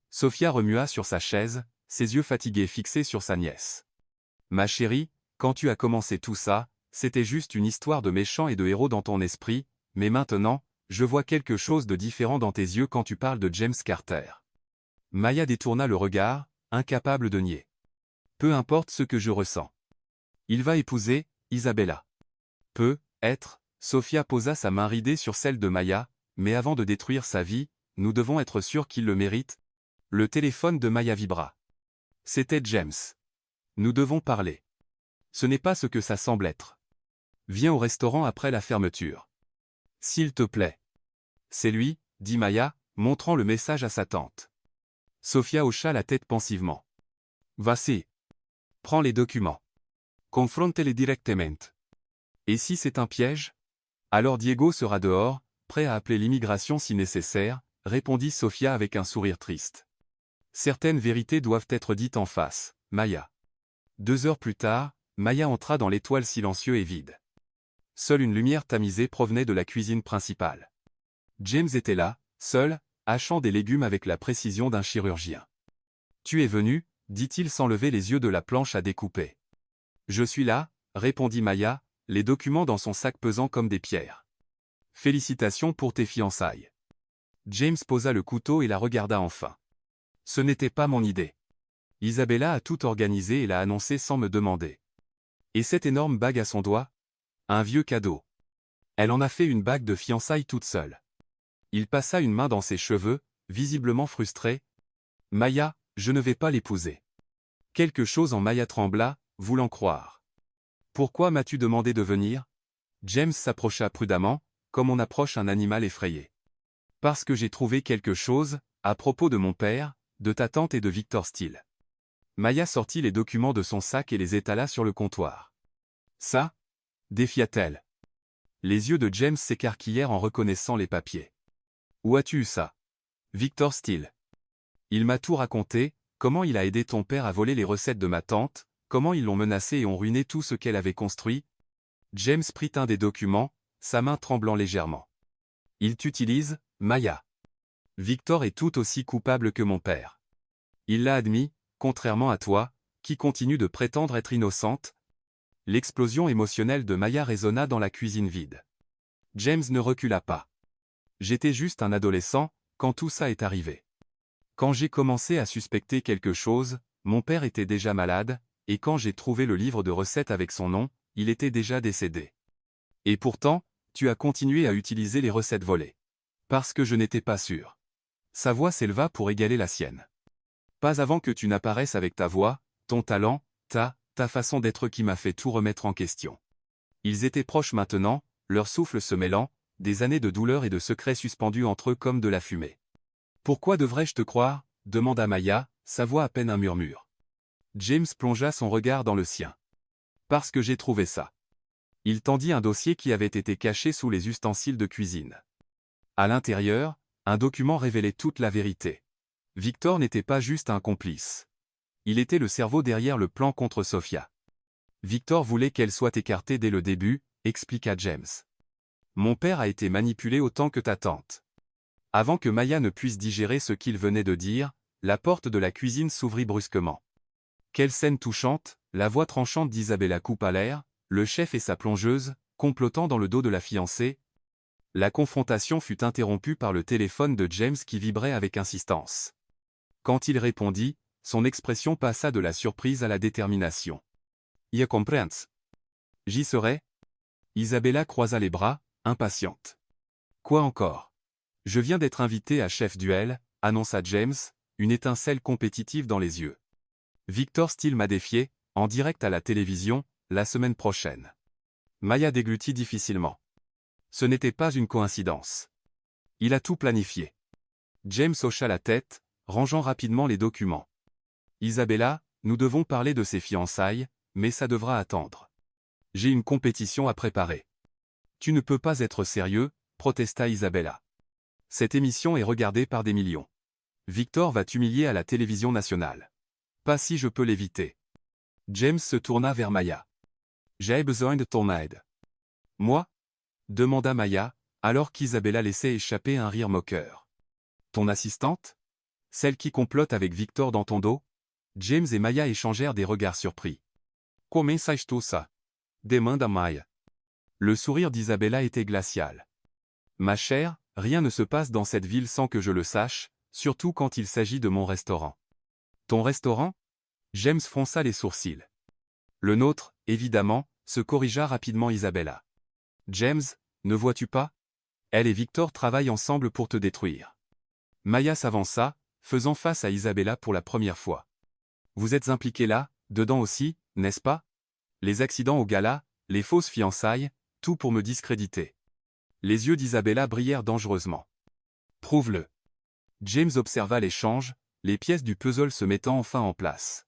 Sophia remua sur sa chaise, ses yeux fatigués fixés sur sa nièce. « Ma chérie, quand tu as commencé tout ça, c'était juste une histoire de méchants et de héros dans ton esprit, mais maintenant, je vois quelque chose de différent dans tes yeux quand tu parles de James Carter. » Maya détourna le regard, incapable de nier. « Peu importe ce que je ressens. Il va épouser Isabella. » Peut-être, Sophia posa sa main ridée sur celle de Maya, mais avant de détruire sa vie, nous devons être sûrs qu'il le mérite. Le téléphone de Maya vibra. C'était James. Nous devons parler. Ce n'est pas ce que ça semble être. Viens au restaurant après la fermeture. S'il te plaît. C'est lui, dit Maya, montrant le message à sa tante. Sophia hocha la tête pensivement. Vas-y. Prends les documents. Confronte-les directement. Et si c'est un piège? Alors Diego sera dehors, prêt à appeler l'immigration si nécessaire, répondit Sophia avec un sourire triste. Certaines vérités doivent être dites en face, Maya. 2 heures plus tard, Maya entra dans l'étoile silencieux et vide. Seule une lumière tamisée provenait de la cuisine principale. James était là, seul, hachant des légumes avec la précision d'un chirurgien. « Tu es venu ?» dit-il sans lever les yeux de la planche à découper. « Je suis là », répondit Maya, les documents dans son sac pesant comme des pierres. « Félicitations pour tes fiançailles. » James posa le couteau et la regarda enfin. « Ce n'était pas mon idée. Isabella a tout organisé et l'a annoncé sans me demander. Et cette énorme bague à son doigt? Un vieux cadeau. Elle en a fait une bague de fiançailles toute seule. » Il passa une main dans ses cheveux, visiblement frustré. « Maya, je ne vais pas l'épouser. » Quelque chose en Maya trembla, voulant croire. « Pourquoi m'as-tu demandé de venir ?» James s'approcha prudemment, comme on approche un animal effrayé. « Parce que j'ai trouvé quelque chose, à propos de mon père, de ta tante et de Victor Steele. » Maya sortit les documents de son sac et les étala sur le comptoir. « Ça ?» défia-t-elle. Les yeux de James s'écarquillèrent en reconnaissant les papiers. « Où as-tu eu ça? » Victor Steele. Il m'a tout raconté, comment il a aidé ton père à voler les recettes de ma tante, comment ils l'ont menacé et ont ruiné tout ce qu'elle avait construit. James prit un des documents, sa main tremblant légèrement. Il t'utilise, Maya. Victor est tout aussi coupable que mon père. Il l'a admis, contrairement à toi, qui continue de prétendre être innocente. L'explosion émotionnelle de Maya résonna dans la cuisine vide. James ne recula pas. J'étais juste un adolescent, quand tout ça est arrivé. Quand j'ai commencé à suspecter quelque chose, mon père était déjà malade, et quand j'ai trouvé le livre de recettes avec son nom, il était déjà décédé. Et pourtant, tu as continué à utiliser les recettes volées. Parce que je n'étais pas sûr. Sa voix s'éleva pour égaler la sienne. Pas avant que tu n'apparaisses avec ta voix, ton talent, ta façon d'être qui m'a fait tout remettre en question. Ils étaient proches maintenant, leur souffle se mêlant, des années de douleur et de secrets suspendus entre eux comme de la fumée. « Pourquoi devrais-je te croire ?» demanda Maya, sa voix à peine un murmure. James plongea son regard dans le sien. « Parce que j'ai trouvé ça. » Il tendit un dossier qui avait été caché sous les ustensiles de cuisine. À l'intérieur, un document révélait toute la vérité. Victor n'était pas juste un complice. Il était le cerveau derrière le plan contre Sofia. Victor voulait qu'elle soit écartée dès le début, expliqua James. Mon père a été manipulé autant que ta tante. Avant que Maya ne puisse digérer ce qu'il venait de dire, la porte de la cuisine s'ouvrit brusquement. Quelle scène touchante, la voix tranchante d'Isabella coupe à l'air, le chef et sa plongeuse, complotant dans le dos de la fiancée. La confrontation fut interrompue par le téléphone de James qui vibrait avec insistance. Quand il répondit, son expression passa de la surprise à la détermination. « Je comprends. J'y serai ?» Isabella croisa les bras, impatiente. « Quoi encore ? Je viens d'être invité à Chef Duel, annonça James, une étincelle compétitive dans les yeux. Victor Steele m'a défié, en direct à la télévision, la semaine prochaine. Maya déglutit difficilement. Ce n'était pas une coïncidence. Il a tout planifié. James hocha la tête, rangeant rapidement les documents. Isabella, nous devons parler de ses fiançailles, mais ça devra attendre. J'ai une compétition à préparer. Tu ne peux pas être sérieux, protesta Isabella. Cette émission est regardée par des millions. Victor va t'humilier à la télévision nationale. Pas si je peux l'éviter. James se tourna vers Maya. J'ai besoin de ton aide. Moi ? Demanda Maya, alors qu'Isabella laissait échapper un rire moqueur. Ton assistante ? Celle qui complote avec Victor dans ton dos ? James et Maya échangèrent des regards surpris. Comment sais-tu tout ça ? Demanda Maya. Le sourire d'Isabella était glacial. Ma chère, rien ne se passe dans cette ville sans que je le sache, surtout quand il s'agit de mon restaurant. Ton restaurant ? James fronça les sourcils. Le nôtre, évidemment, se corrigea rapidement Isabella. James, ne vois-tu pas ? Elle et Victor travaillent ensemble pour te détruire. Maya s'avança, faisant face à Isabella pour la première fois. Vous êtes impliqués là, dedans aussi, n'est-ce pas ? Les accidents au gala, les fausses fiançailles, tout pour me discréditer. Les yeux d'Isabella brillèrent dangereusement. Prouve-le. James observa l'échange, les pièces du puzzle se mettant enfin en place.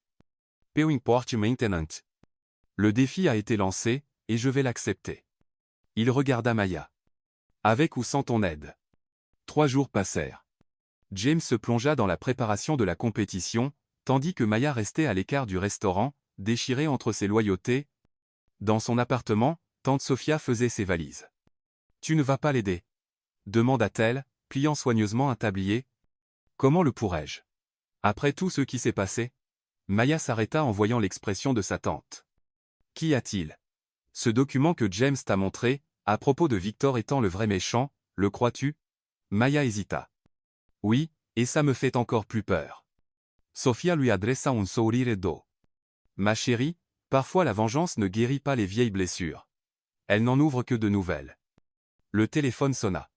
Peu-importe maintenant. Le défi a été lancé, et je vais l'accepter. Il regarda Maya. Avec ou sans ton aide. 3 jours passèrent. James se plongea dans la préparation de la compétition, tandis que Maya restait à l'écart du restaurant, déchirée entre ses loyautés. Dans son appartement, tante Sofia faisait ses valises. « Tu ne vas pas l'aider ?» demanda-t-elle, pliant soigneusement un tablier. « Comment le pourrais-je ? Après tout ce qui s'est passé ?» Maya s'arrêta en voyant l'expression de sa tante. « Qu'y a-t-il ? Ce document que James t'a montré, à propos de Victor étant le vrai méchant, le crois-tu ?» Maya hésita. « Oui, et ça me fait encore plus peur. » Sofia lui adressa un sourire doux. « Ma chérie, parfois la vengeance ne guérit pas les vieilles blessures. Elle n'en ouvre que de nouvelles. » Le téléphone sonna.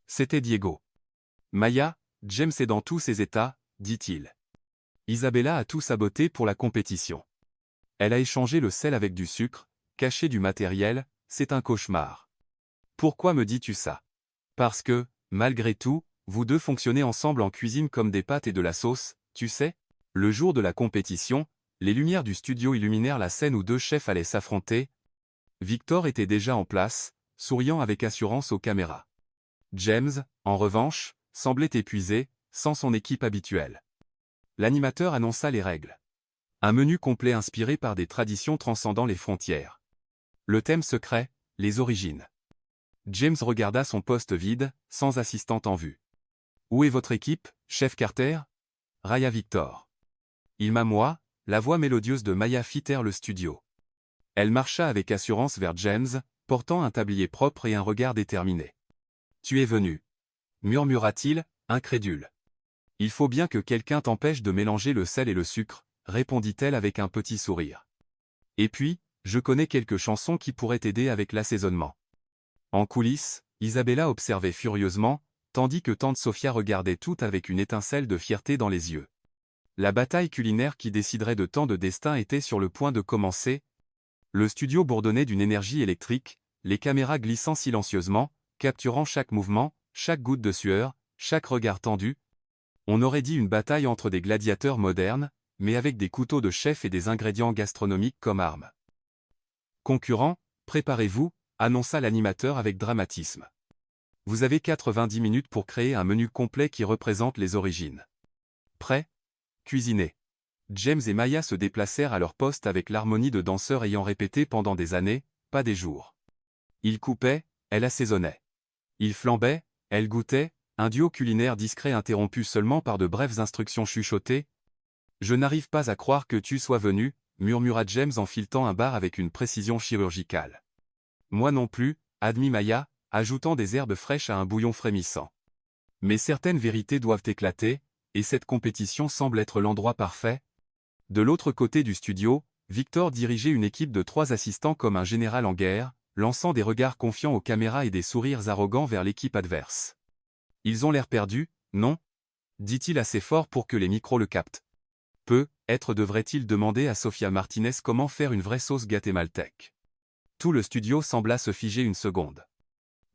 C'était Diego. « Maya, James est dans tous ses états, dit-il. Isabella a tout saboté pour la compétition. Elle a échangé le sel avec du sucre, caché du matériel, c'est un cauchemar. Pourquoi me dis-tu ça ? Parce que, malgré tout, vous deux fonctionnez ensemble en cuisine comme des pâtes et de la sauce, tu sais ? Le jour de la compétition, les lumières du studio illuminèrent la scène où 2 chefs allaient s'affronter. Victor était déjà en place, souriant avec assurance aux caméras. James, en revanche, semblait épuisé, sans son équipe habituelle. L'animateur annonça les règles. Un menu complet inspiré par des traditions transcendant les frontières. Le thème secret, les origines. James regarda son poste vide, sans assistante en vue. « Où est votre équipe, chef Carter ?» railla Victor. Il m'a moi, la voix mélodieuse de Maya fit taire le studio. Elle marcha avec assurance vers James, portant un tablier propre et un regard déterminé. « Tu es venu » murmura-t-il, incrédule. « Il faut bien que quelqu'un t'empêche de mélanger le sel et le sucre, » répondit-elle avec un petit sourire. « Et puis, je connais quelques chansons qui pourraient t'aider avec l'assaisonnement. » En coulisses, Isabella observait furieusement, tandis que tante Sofia regardait tout avec une étincelle de fierté dans les yeux. La bataille culinaire qui déciderait de tant de destins était sur le point de commencer. Le studio bourdonnait d'une énergie électrique, les caméras glissant silencieusement, capturant chaque mouvement, chaque goutte de sueur, chaque regard tendu. On aurait dit une bataille entre des gladiateurs modernes, mais avec des couteaux de chef et des ingrédients gastronomiques comme armes. « Concurrents, préparez-vous », annonça l'animateur avec dramatisme. « Vous avez 90 minutes pour créer un menu complet qui représente les origines. Prêt? Cuisiner. James et Maya se déplacèrent à leur poste avec l'harmonie de danseurs ayant répété pendant des années, pas des jours. Ils coupaient, elle assaisonnait. Ils flambaient, elle goûtait, un duo culinaire discret interrompu seulement par de brèves instructions chuchotées. « Je n'arrive pas à croire que tu sois venu », murmura James en filetant un bar avec une précision chirurgicale. « Moi non plus », admit Maya, ajoutant des herbes fraîches à un bouillon frémissant. Mais certaines vérités doivent éclater, et cette compétition semble être l'endroit parfait. De l'autre côté du studio, Victor dirigeait une équipe de 3 assistants comme un général en guerre, lançant des regards confiants aux caméras et des sourires arrogants vers l'équipe adverse. « Ils ont l'air perdus, non » dit-il assez fort pour que les micros le captent. Peut-être devrait-il demander à Sofia Martinez comment faire une vraie sauce guatémaltèque. Tout le studio sembla se figer une seconde.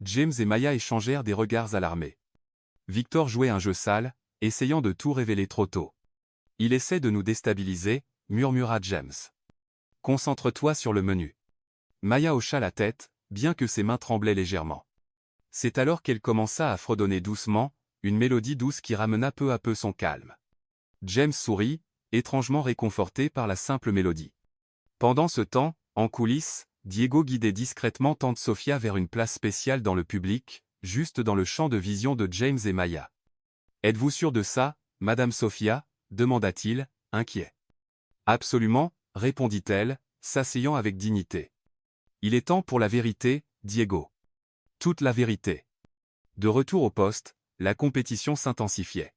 James et Maya échangèrent des regards alarmés. Victor jouait un jeu sale, essayant de tout révéler trop tôt. « Il essaie de nous déstabiliser », murmura James. « Concentre-toi sur le menu. » Maya hocha la tête, bien que ses mains tremblaient légèrement. C'est alors qu'elle commença à fredonner doucement, une mélodie douce qui ramena peu à peu son calme. James sourit, étrangement réconforté par la simple mélodie. Pendant ce temps, en coulisses, Diego guidait discrètement tante Sofia vers une place spéciale dans le public, juste dans le champ de vision de James et Maya. « Êtes-vous sûr de ça, Madame Sofia » demanda-t-il, inquiet. « Absolument » répondit-elle, s'asseyant avec dignité. « Il est temps pour la vérité, Diego. Toute la vérité. » De retour au poste, la compétition s'intensifiait.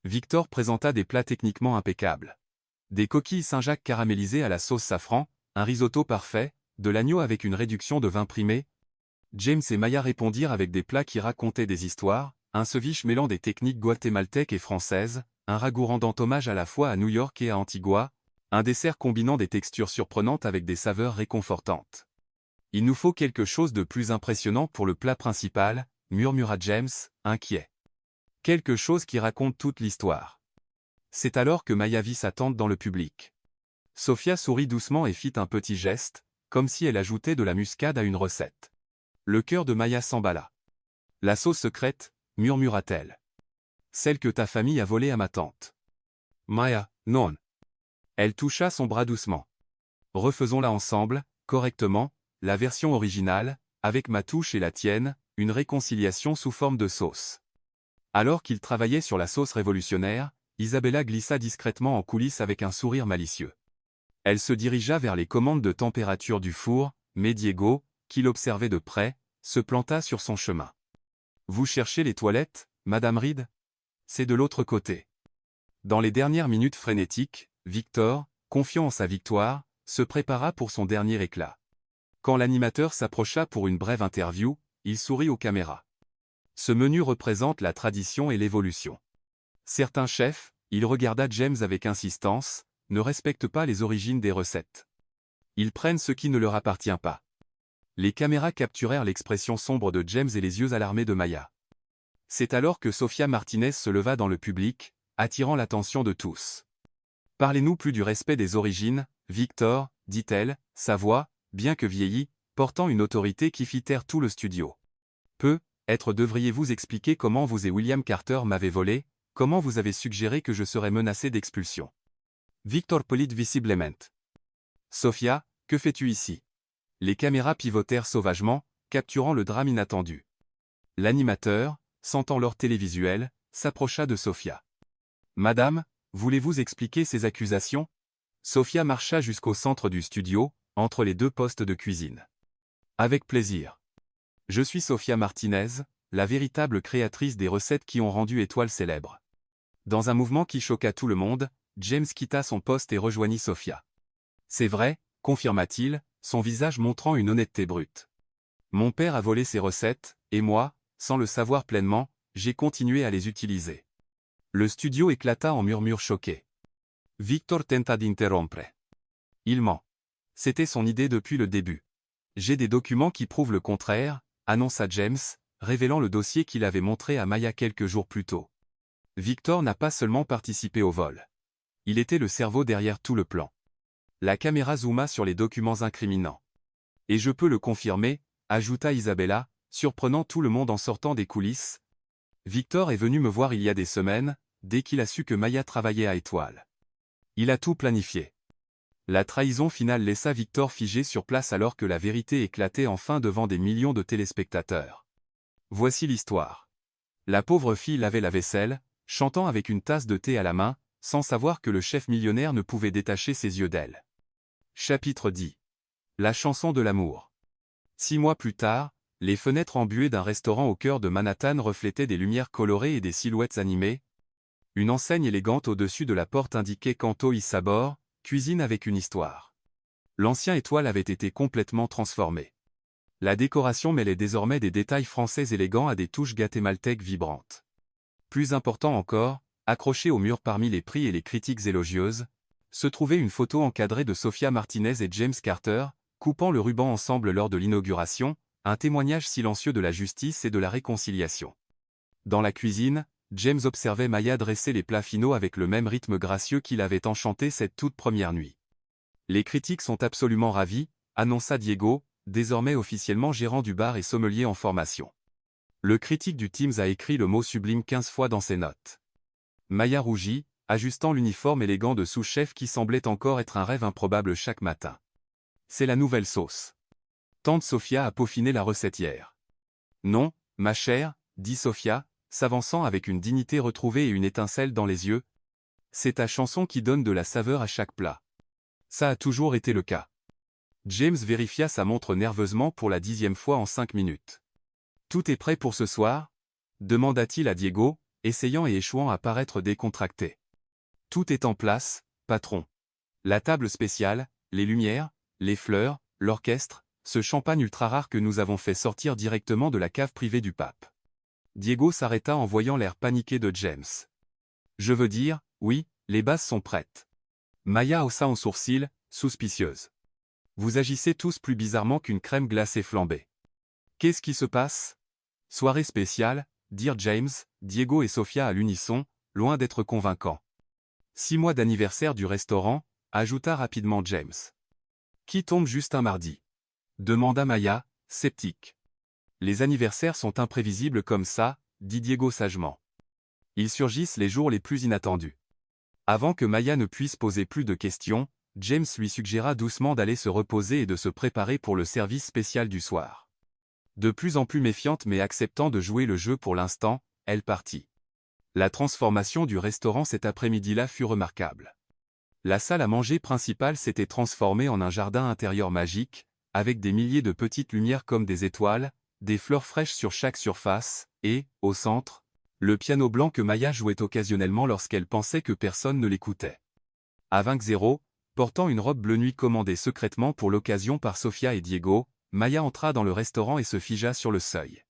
Victor présenta des plats techniquement impeccables. Des coquilles Saint-Jacques caramélisées à la sauce safran, un risotto parfait, de l'agneau avec une réduction de vin primé. James et Maya répondirent avec des plats qui racontaient des histoires, un ceviche mêlant des techniques guatémaltèques et françaises, un ragoût rendant hommage à la fois à New York et à Antigua, un dessert combinant des textures surprenantes avec des saveurs réconfortantes. « Il nous faut quelque chose de plus impressionnant pour le plat principal », murmura James, inquiet. « Quelque chose qui raconte toute l'histoire. » C'est alors que Maya vit sa tante dans le public. Sofia sourit doucement et fit un petit geste, comme si elle ajoutait de la muscade à une recette. Le cœur de Maya s'emballa. « La sauce secrète » murmura-t-elle. « Celle que ta famille a volée à ma tante. »« Maya, non. » Elle toucha son bras doucement. « Refaisons-la ensemble, correctement, la version originale, avec ma touche et la tienne, une réconciliation sous forme de sauce. » Alors qu'il travaillait sur la sauce révolutionnaire, Isabella glissa discrètement en coulisses avec un sourire malicieux. Elle se dirigea vers les commandes de température du four, mais Diego, qui l'observait de près, se planta sur son chemin. « Vous cherchez les toilettes, Madame Reed ? C'est de l'autre côté. » Dans les dernières minutes frénétiques, Victor, confiant en sa victoire, se prépara pour son dernier éclat. Quand l'animateur s'approcha pour une brève interview, il sourit aux caméras. Ce menu représente la tradition et l'évolution. Certains chefs, il regarda James avec insistance, ne respectent pas les origines des recettes. Ils prennent ce qui ne leur appartient pas. Les caméras capturèrent l'expression sombre de James et les yeux alarmés de Maya. C'est alors que Sofia Martinez se leva dans le public, attirant l'attention de tous. « Parlez-nous plus du respect des origines, Victor, dit-elle, sa voix, bien que vieillie, portant une autorité qui fit taire tout le studio. Peut-être devriez-vous expliquer comment vous et William Carter m'avez volé, comment vous avez suggéré que je serais menacé d'expulsion. Victor Polite visiblement. Sofia, que fais-tu ici? Les caméras pivotèrent sauvagement, capturant le drame inattendu. L'animateur, sentant l'or télévisuel, s'approcha de Sofia. « Madame, voulez-vous expliquer ces accusations ?» Sofia marcha jusqu'au centre du studio, entre les 2 postes de cuisine. « Avec plaisir. Je suis Sofia Martinez, la véritable créatrice des recettes qui ont rendu Étoile célèbre. » Dans un mouvement qui choqua tout le monde, James quitta son poste et rejoignit Sofia. « C'est vrai », confirma-t-il, son visage montrant une honnêteté brute. « Mon père a volé ces recettes, et moi, sans le savoir pleinement, j'ai continué à les utiliser. » Le studio éclata en murmures choqués. Victor tenta d'interrompre. « Il ment. C'était son idée depuis le début. J'ai des documents qui prouvent le contraire, » annonça James, révélant le dossier qu'il avait montré à Maya quelques jours plus tôt. Victor n'a pas seulement participé au vol. Il était le cerveau derrière tout le plan. La caméra zooma sur les documents incriminants. « Et je peux le confirmer », ajouta Isabella, surprenant tout le monde en sortant des coulisses. « Victor est venu me voir il y a des semaines, dès qu'il a su que Maya travaillait à Étoile. Il a tout planifié. La trahison finale laissa Victor figé sur place alors que la vérité éclatait enfin devant des millions de téléspectateurs. Voici l'histoire. La pauvre fille lavait la vaisselle, chantant avec une tasse de thé à la main, sans savoir que le chef millionnaire ne pouvait détacher ses yeux d'elle. Chapitre 10. La chanson de l'amour. 6 mois plus tard, les fenêtres embuées d'un restaurant au cœur de Manhattan reflétaient des lumières colorées et des silhouettes animées. Une enseigne élégante au-dessus de la porte indiquait Canto y Sabor, cuisine avec une histoire. L'ancien Étoile avait été complètement transformé. La décoration mêlait désormais des détails français élégants à des touches guatémaltèques vibrantes. Plus important encore, accrochée au mur parmi les prix et les critiques élogieuses, se trouvait une photo encadrée de Sofia Martinez et James Carter, coupant le ruban ensemble lors de l'inauguration, un témoignage silencieux de la justice et de la réconciliation. Dans la cuisine, James observait Maya dresser les plats finaux avec le même rythme gracieux qui l'avait enchanté cette toute première nuit. Les critiques sont absolument ravis, annonça Diego, désormais officiellement gérant du bar et sommelier en formation. Le critique du Times a écrit le mot sublime 15 fois dans ses notes. Maya rougit, ajustant l'uniforme élégant de sous-chef qui semblait encore être un rêve improbable chaque matin. C'est la nouvelle sauce. Tante Sofia a peaufiné la recette hier. Non, ma chère, dit Sofia, s'avançant avec une dignité retrouvée et une étincelle dans les yeux. C'est ta chanson qui donne de la saveur à chaque plat. Ça a toujours été le cas. James vérifia sa montre nerveusement pour la 10e fois en 5 minutes. Tout est prêt pour ce soir? Demanda-t-il à Diego, essayant et échouant à paraître décontracté. Tout est en place, patron. La table spéciale, les lumières, les fleurs, l'orchestre, ce champagne ultra rare que nous avons fait sortir directement de la cave privée du pape. Diego s'arrêta en voyant l'air paniqué de James. Je veux dire, oui, les bases sont prêtes. Maya haussa un sourcil, suspicieuse. Vous agissez tous plus bizarrement qu'une crème glacée flambée. Qu'est-ce qui se passe? Soirée spéciale, dirent James, Diego et Sofia à l'unisson, loin d'être convaincants. 6 mois d'anniversaire du restaurant, ajouta rapidement James. Qui tombe juste un mardi? Demanda Maya, sceptique. Les anniversaires sont imprévisibles comme ça, dit Diego sagement. Ils surgissent les jours les plus inattendus. Avant que Maya ne puisse poser plus de questions, James lui suggéra doucement d'aller se reposer et de se préparer pour le service spécial du soir. De plus en plus méfiante mais acceptant de jouer le jeu pour l'instant, elle partit. La transformation du restaurant cet après-midi-là fut remarquable. La salle à manger principale s'était transformée en un jardin intérieur magique, avec des milliers de petites lumières comme des étoiles, des fleurs fraîches sur chaque surface, et, au centre, le piano blanc que Maya jouait occasionnellement lorsqu'elle pensait que personne ne l'écoutait. À 20:0, portant une robe bleu nuit commandée secrètement pour l'occasion par Sofia et Diego, Maya entra dans le restaurant et se figea sur le seuil.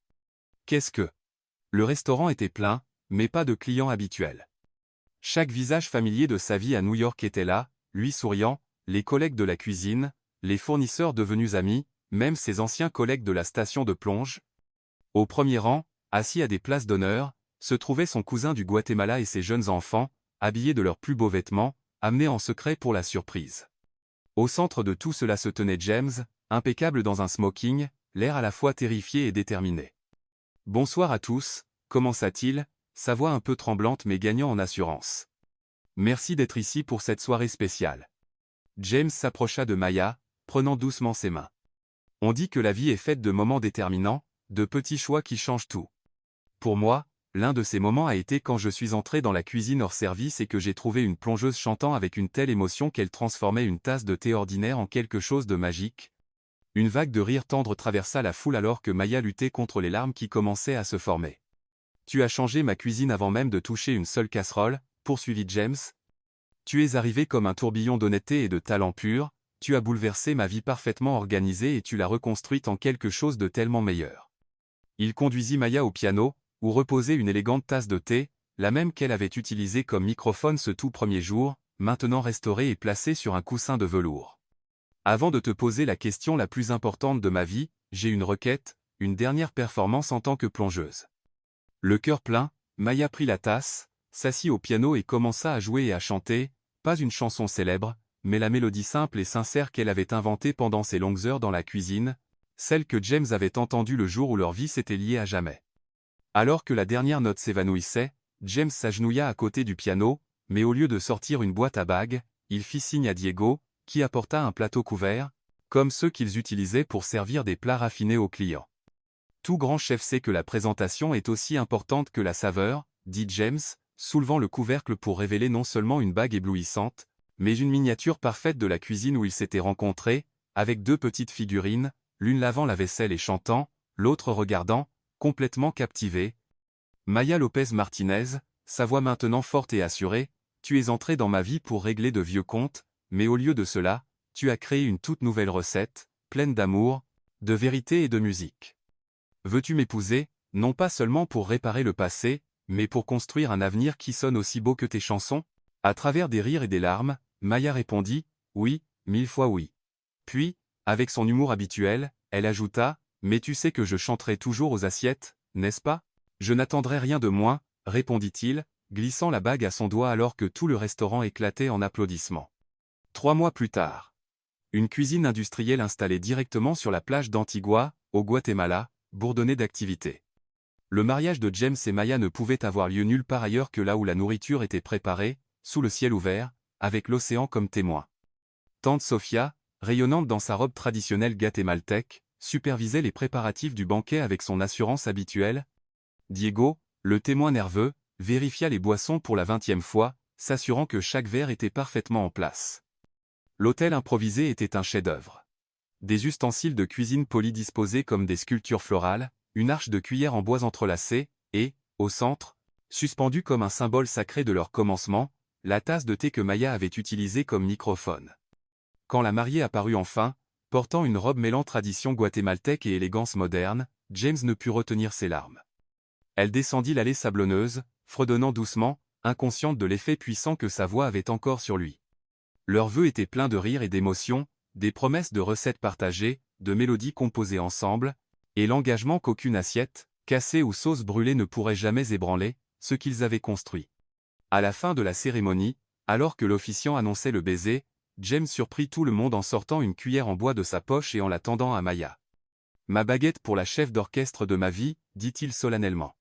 Qu'est-ce que? Le restaurant était plein, mais pas de clients habituels. Chaque visage familier de sa vie à New York était là, lui souriant, les collègues de la cuisine, les fournisseurs devenus amis, même ses anciens collègues de la station de plonge. Au premier rang, assis à des places d'honneur, se trouvait son cousin du Guatemala et ses jeunes enfants, habillés de leurs plus beaux vêtements, amenés en secret pour la surprise. Au centre de tout cela se tenait James, impeccable dans un smoking, l'air à la fois terrifié et déterminé. « Bonsoir à tous », commença-t-il, sa voix un peu tremblante mais gagnant en assurance. « Merci d'être ici pour cette soirée spéciale. » James s'approcha de Maya, prenant doucement ses mains. On dit que la vie est faite de moments déterminants, de petits choix qui changent tout. Pour moi, l'un de ces moments a été quand je suis entré dans la cuisine hors service et que j'ai trouvé une plongeuse chantant avec une telle émotion qu'elle transformait une tasse de thé ordinaire en quelque chose de magique. Une vague de rire tendre traversa la foule alors que Maya luttait contre les larmes qui commençaient à se former. « Tu as changé ma cuisine avant même de toucher une seule casserole », poursuivit James. « Tu es arrivé comme un tourbillon d'honnêteté et de talent pur, tu as bouleversé ma vie parfaitement organisée et tu l'as reconstruite en quelque chose de tellement meilleur. » Il conduisit Maya au piano, où reposait une élégante tasse de thé, la même qu'elle avait utilisée comme microphone ce tout premier jour, maintenant restaurée et placée sur un coussin de velours. « Avant de te poser la question la plus importante de ma vie, j'ai une requête, une dernière performance en tant que plongeuse. » Le cœur plein, Maya prit la tasse, s'assit au piano et commença à jouer et à chanter, pas une chanson célèbre, mais la mélodie simple et sincère qu'elle avait inventée pendant ses longues heures dans la cuisine, celle que James avait entendue le jour où leur vie s'était liée à jamais. Alors que la dernière note s'évanouissait, James s'agenouilla à côté du piano, mais au lieu de sortir une boîte à bagues, il fit signe à Diego, qui apporta un plateau couvert, comme ceux qu'ils utilisaient pour servir des plats raffinés aux clients. Tout grand chef sait que la présentation est aussi importante que la saveur, dit James, soulevant le couvercle pour révéler non seulement une bague éblouissante, mais une miniature parfaite de la cuisine où ils s'étaient rencontrés, avec 2 petites figurines, l'une lavant la vaisselle et chantant, l'autre regardant, complètement captivée. Maya Lopez Martinez, sa voix maintenant forte et assurée, tu es entré dans ma vie pour régler de vieux comptes, mais au lieu de cela, tu as créé une toute nouvelle recette, pleine d'amour, de vérité et de musique. Veux-tu m'épouser, non pas seulement pour réparer le passé, mais pour construire un avenir qui sonne aussi beau que tes chansons? À travers des rires et des larmes, Maya répondit, oui, 1000 fois oui. Puis, avec son humour habituel, elle ajouta, mais tu sais que je chanterai toujours aux assiettes, n'est-ce pas? Je n'attendrai rien de moins, répondit-il, glissant la bague à son doigt alors que tout le restaurant éclatait en applaudissements. 3 mois plus tard. Une cuisine industrielle installée directement sur la plage d'Antigua, au Guatemala, bourdonnait d'activité. Le mariage de James et Maya ne pouvait avoir lieu nulle part ailleurs que là où la nourriture était préparée, sous le ciel ouvert, avec l'océan comme témoin. Tante Sofia, rayonnante dans sa robe traditionnelle guatémaltèque, supervisait les préparatifs du banquet avec son assurance habituelle. Diego, le témoin nerveux, vérifia les boissons pour la 20e fois, s'assurant que chaque verre était parfaitement en place. L'hôtel improvisé était un chef-d'œuvre. Des ustensiles de cuisine polis disposés comme des sculptures florales, une arche de cuillères en bois entrelacées, et, au centre, suspendue comme un symbole sacré de leur commencement, la tasse de thé que Maya avait utilisée comme microphone. Quand la mariée apparut enfin, portant une robe mêlant tradition guatémaltèque et élégance moderne, James ne put retenir ses larmes. Elle descendit l'allée sablonneuse, fredonnant doucement, inconsciente de l'effet puissant que sa voix avait encore sur lui. Leurs vœux étaient pleins de rire et d'émotion, des promesses de recettes partagées, de mélodies composées ensemble, et l'engagement qu'aucune assiette, cassée ou sauce brûlée ne pourrait jamais ébranler, ce qu'ils avaient construit. À la fin de la cérémonie, alors que l'officiant annonçait le baiser, James surprit tout le monde en sortant une cuillère en bois de sa poche et en la tendant à Maya. « Ma baguette pour la chef d'orchestre de ma vie », dit-il solennellement.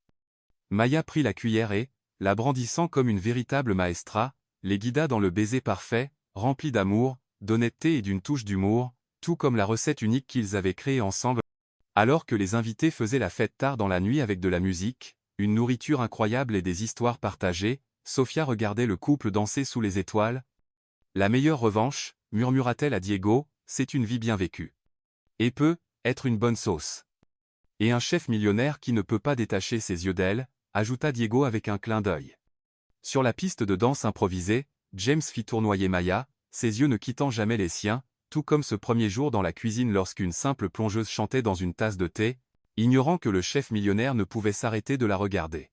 Maya prit la cuillère et, la brandissant comme une véritable maestra, les guida dans le baiser parfait, rempli d'amour, d'honnêteté et d'une touche d'humour, tout comme la recette unique qu'ils avaient créée ensemble. Alors que les invités faisaient la fête tard dans la nuit avec de la musique, une nourriture incroyable et des histoires partagées, Sofia regardait le couple danser sous les étoiles. « La meilleure revanche, murmura-t-elle à Diego, c'est une vie bien vécue. Et peut être une bonne sauce. Et un chef millionnaire qui ne peut pas détacher ses yeux d'elle, ajouta Diego avec un clin d'œil. Sur la piste de danse improvisée, James fit tournoyer Maya, ses yeux ne quittant jamais les siens, tout comme ce premier jour dans la cuisine lorsqu'une simple plongeuse chantait dans une tasse de thé, ignorant que le chef millionnaire ne pouvait s'arrêter de la regarder.